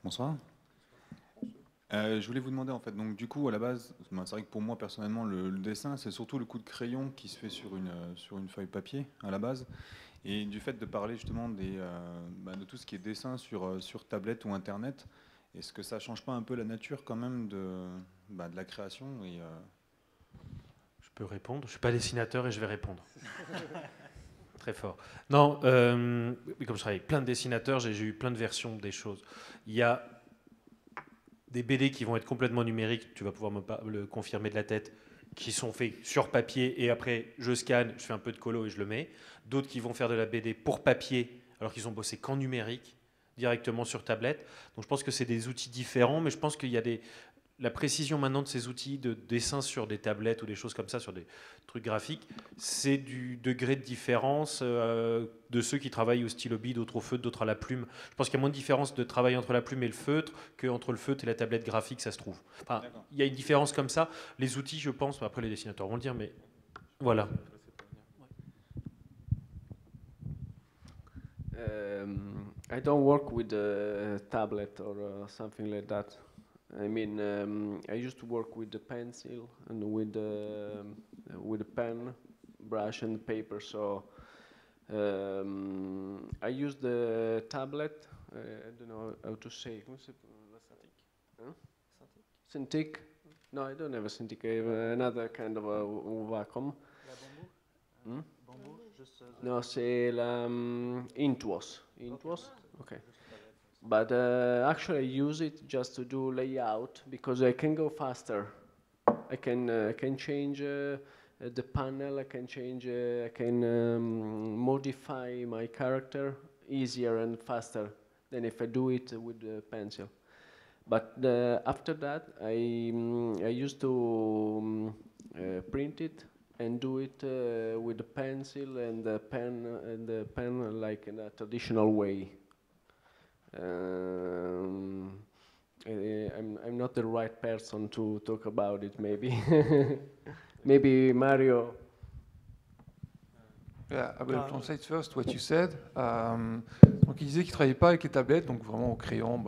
Bonsoir. Je voulais vous demander en fait, donc du coup à la base, c'est vrai que pour moi personnellement le dessin c'est surtout le coup de crayon qui se fait sur une feuille papier à la base, et du fait de parler justement de tout ce qui est dessin sur tablette ou internet, est-ce que ça change pas un peu la nature quand même de la création et, Je peux répondre, je suis pas dessinateur et je vais répondre. Très fort. Non, comme je travaille avec plein de dessinateurs, j'ai eu plein de versions des choses. Il y a des BD qui vont être complètement numériques, tu vas pouvoir me le confirmer de la tête, qui sont faits sur papier et après je scanne, je fais un peu de colo et je le mets. D'autres qui vont faire de la BD pour papier alors qu'ils ont bossé qu'en numérique, directement sur tablette. Donc je pense que c'est des outils différents, mais je pense qu'il y a la précision maintenant de ces outils de dessin sur des tablettes ou des choses comme ça, sur des trucs graphiques, c'est du degré de différence de ceux qui travaillent au stylo bille, d'autres au feutre, d'autres à la plume. Je pense qu'il y a moins de différence de travail entre la plume et le feutre qu'entre le feutre et la tablette graphique, ça se trouve. Enfin, il y a une différence comme ça. Les outils, je pense, après les dessinateurs vont le dire, mais voilà. I don't work with a tablet or something like that. I mean, I used to work with the pencil and with the pen, brush and paper. So I use the tablet. I don't know how to say. Cintiq? No, I don't have a Cintiq. I have another kind of a Wacom. Hmm? No, c'est la Intuos. Intuos? Okay. But actually, I use it just to do layout because I can go faster. I can change the panel. I can change. I can modify my character easier and faster than if I do it with the pencil. But after that, I used to print it and do it with the pencil and the pen like in a traditional way. I'm not the right person to talk about it, maybe. Maybe Mario. Yeah, I will translate first what you said. Donc il disait qu'il ne travaillait pas avec les tablettes, donc vraiment au crayon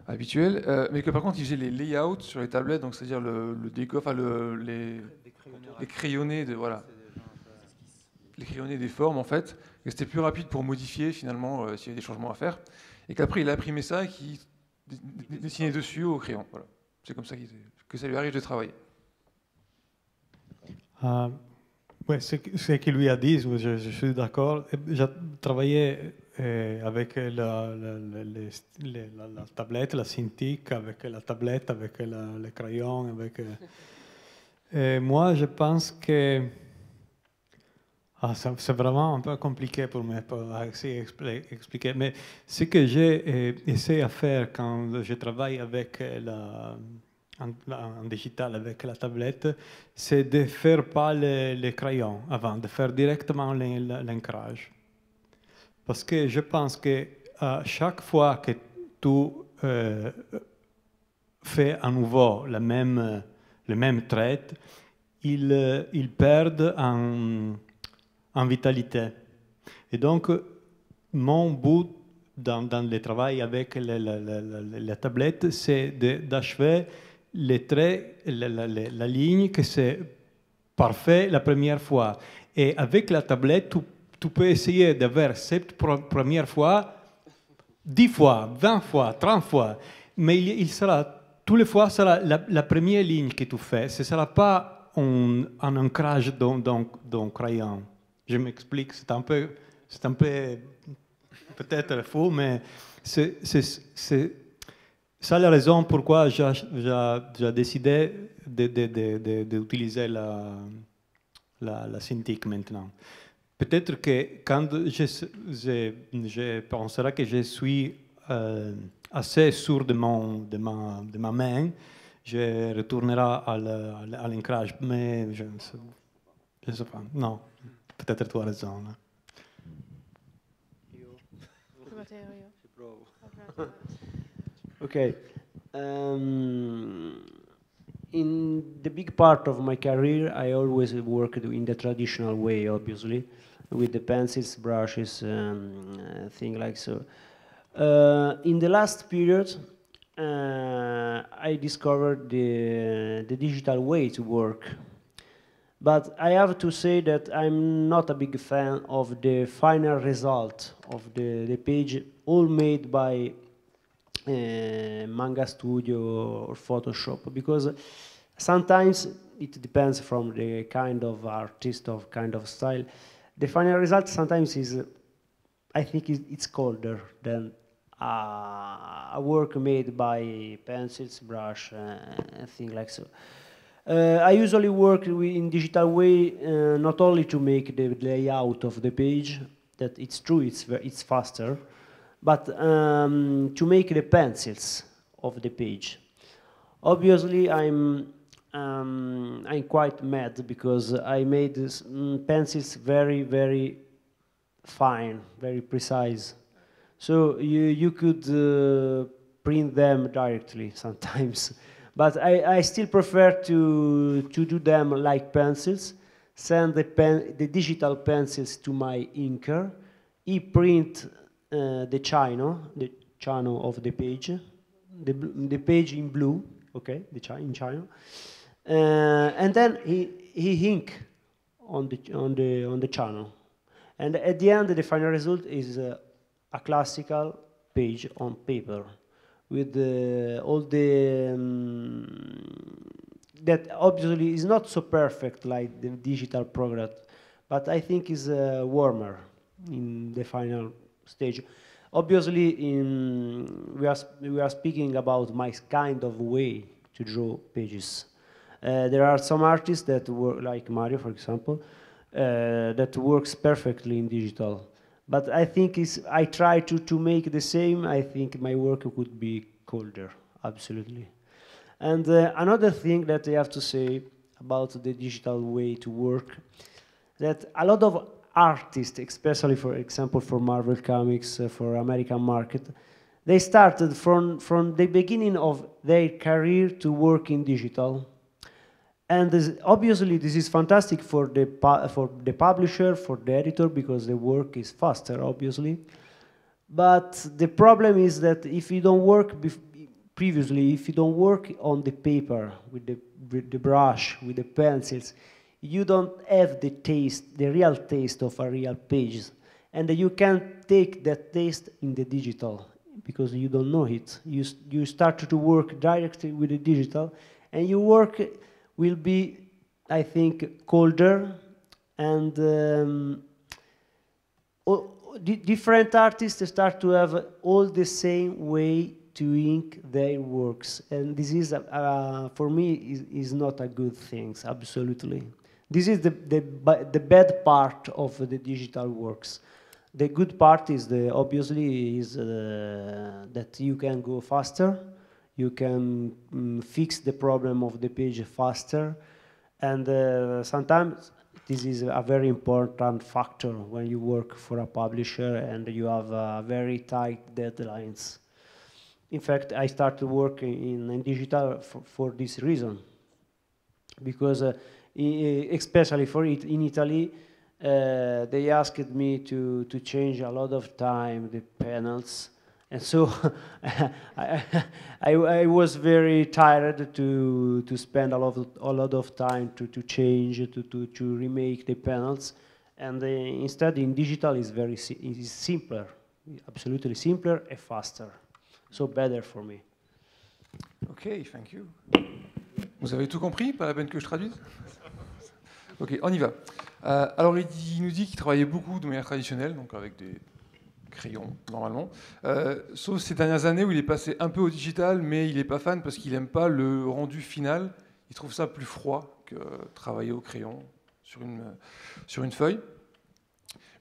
habituel, mais que par contre il faisait les layouts sur les tablettes, donc c'est-à-dire le déco, enfin les crayonnés les crayonnés des formes en fait, et c'était plus rapide pour modifier finalement s'il y avait des changements à faire, et qu'après il a imprimé ça et qu'il dessinait dessus au crayon. Voilà. C'est comme ça que ça lui arrive de travailler. Oui, ce qu'il lui a dit, je suis d'accord. J'ai travaillé avec la tablette, la Cintiq, avec la tablette, avec le crayon. Moi, je pense que c'est vraiment un peu compliqué pour moi pour expliquer. Mais ce que j'ai essayé de faire quand je travaille avec en digital avec la tablette, c'est de faire pas les crayons avant, de faire directement l'ancrage. Parce que je pense que à chaque fois que tu fais à nouveau le même trait, ils perdent en vitalité. Et donc, mon but dans le travail avec la tablette, c'est d'achever les traits, la ligne, que c'est parfait la première fois. Et avec la tablette, tu peux essayer d'avoir cette première fois 10 fois, 20 fois, 30 fois. Mais il sera, toutes les fois, sera la première ligne que tu fais. Ce ne sera pas un ancrage dans crayon. Je m'explique, c'est un peu peut-être faux, mais c'est ça la raison pourquoi j'ai décidé d'utiliser la Cintiq maintenant. Peut-être que quand je penserai que je suis assez sûr de ma main, je retournerai à l'ancrage. Mais je ne sais pas. Non, peut-être tu as raison. Okay. In the big part of my career, I always worked in the traditional way, obviously, with the pencils, brushes, things like so. In the last period, I discovered the digital way to work. But I have to say that I'm not a big fan of the final result of the page, all made by Manga Studio or Photoshop, because sometimes it depends from the kind of artist, of kind of style. The final result sometimes is, I think it's colder than a work made by pencils, brush, and things like so. I usually work in digital way not only to make the layout of the page, that it's true, it's faster, but to make the pencils of the page. Obviously, I'm quite mad because I made this, pencils very, very fine, very precise. So you could print them directly sometimes. But I still prefer to do them like pencils, send the digital pencils to my inker, he print the channel of the page, the page in blue, okay, in China, and then he ink on the channel, and at the end the final result is a classical page on paper with all the that obviously is not so perfect like the digital product, but I think is warmer in the final stage. Obviously, we are speaking about my kind of way to draw pages. There are some artists that work, like Mario, for example, that works perfectly in digital. But I think I try to make the same. I think my work could be colder, absolutely. And another thing that I have to say about the digital way to work, that a lot of artists, especially for example for Marvel Comics, for American market, they started from the beginning of their career to work in digital. And obviously this is fantastic for the publisher, for the editor, because the work is faster, obviously. But the problem is that if you don't work previously, if you don't work on the paper, with the brush, with the pencils, you don't have the taste, the real taste of a real page. And you can't take that taste in the digital, because you don't know it. You start to work directly with the digital, and your work will be, I think, colder, and different artists start to have all the same way to ink their works, and this is, for me, is not a good thing, absolutely. This is the bad part of the digital works. The good part is obviously that you can go faster, you can fix the problem of the page faster, and sometimes this is a very important factor when you work for a publisher and you have very tight deadlines. In fact, I started working in digital for this reason, because especially for it in Italy, they asked me to change a lot of time the panels, and so I was very tired to spend a lot of time to change, to remake the panels, and instead in digital is simpler, absolutely simpler and faster, so better for me. Ok, thank you. Vous avez tout compris? Pas la peine que je traduise? Ok, on y va. Alors il nous dit qu'il travaillait beaucoup de manière traditionnelle, donc avec des crayons normalement, sauf ces dernières années où il est passé un peu au digital, mais il n'est pas fan parce qu'il n'aime pas le rendu final. Il trouve ça plus froid que travailler au crayon sur une feuille,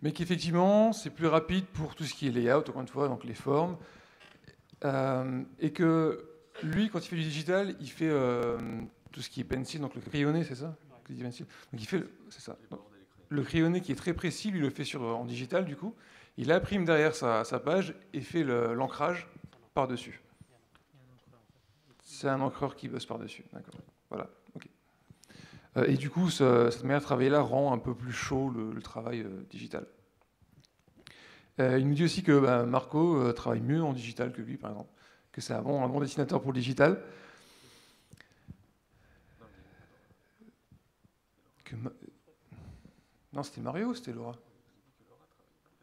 mais qu'effectivement c'est plus rapide pour tout ce qui est layout, encore une fois, donc les formes, et que lui, quand il fait du digital, il fait tout ce qui est pencil, donc le crayonné, c'est ça? Donc il fait, c'est ça. Le crayonné qui est très précis, lui le fait en digital du coup. Il imprime derrière sa page et fait l'ancrage par-dessus. C'est un encreur qui bosse par-dessus, d'accord. Voilà, ok. Et du coup, cette manière de travailler-là rend un peu plus chaud le travail digital. Il nous dit aussi que Marco travaille mieux en digital que lui, par exemple. que c'est un bon dessinateur pour le digital. Non, c'était Mario ou c'était Laura?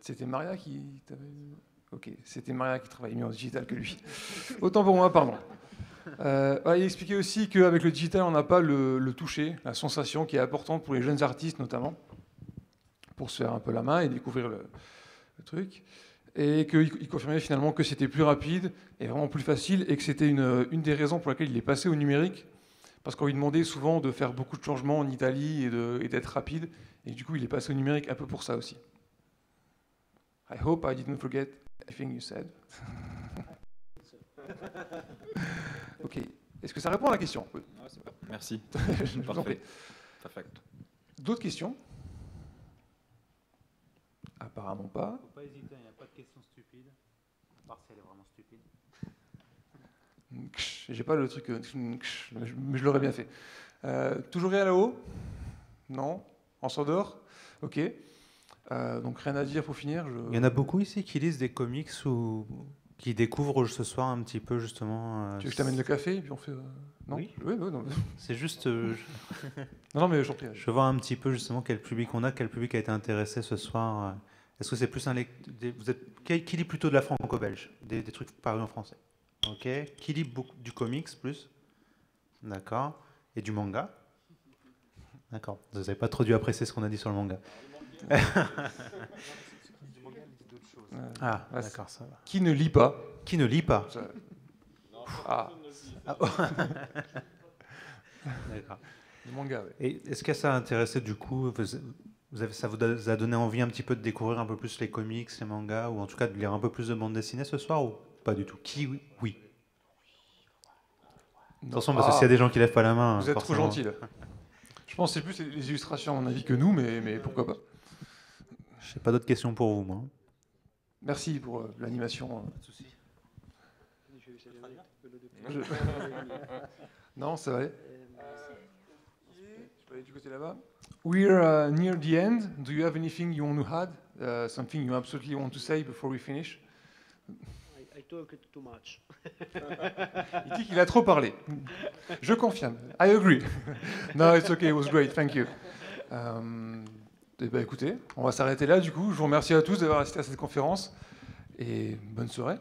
C'était Maria qui... Ok, c'était Maria qui travaillait mieux en digital que lui. Autant pour moi, pardon. Il expliquait aussi qu'avec le digital, on n'a pas le toucher, la sensation qui est importante pour les jeunes artistes notamment, pour se faire un peu la main et découvrir le truc. Et qu'il confirmait finalement que c'était plus rapide et vraiment plus facile, et que c'était une des raisons pour laquelle il est passé au numérique, parce qu'on lui demandait souvent de faire beaucoup de changements en Italie et d'être rapide, et du coup il est passé au numérique un peu pour ça aussi. I hope I didn't forget everything you said. Ok. Est-ce que ça répond à la question? Oui. Merci. Je vous en prie. Perfect. D'autres questions? Apparemment pas. Faut pas hésiter, il n'y a pas de questions stupides, à part si elle est vraiment stupide. J'ai pas le truc, mais je l'aurais bien fait. Toujours rien là-haut? Non? On s'endort? Ok. Donc rien à dire pour finir. Il y en a beaucoup ici qui lisent des comics ou qui découvrent ce soir un petit peu justement. Tu veux que je t'amène le café et puis on fait. Non. Oui. Oui, non. C'est juste. Non, mais j'en prie. Je veux voir un petit peu justement quel public on a, quel public a été intéressé ce soir. Est-ce que c'est plus qui lit plutôt de la franco-belge, des trucs parus en français? Ok. Qui lit beaucoup du comics plus? D'accord. Et du manga? D'accord. Vous n'avez pas trop dû apprécier ce qu'on a dit sur le manga. Ah, d'accord, ça va. Qui ne lit pas? Qui ne lit pas? Ah. D'accord. Le manga, oui. Et est-ce que ça a intéressé du coup, ça vous a donné envie un petit peu de découvrir un peu plus les comics, les mangas, ou en tout cas de lire un peu plus de bande dessinée ce soir, ou pas du tout? Qui oui? Attention, parce que s'il y a des gens qui lèvent pas la main... Vous êtes trop gentil, là. Je pense que c'est plus les illustrations, à mon avis, que nous, mais pourquoi pas. Je n'ai pas d'autres questions pour vous, moi. Merci pour l'animation. Pas de souci. Non, ça va aller. Je peux aller du côté là-bas. We're near the end. Do you have anything you want to add? Something you absolutely want to say before we finish? I talked too much. Il dit qu'il a trop parlé. Je confirme. I agree. No, it's okay. It was great. Thank you. Eh ben, écoutez, on va s'arrêter là du coup. Je vous remercie à tous d'avoir assisté à cette conférence et bonne soirée.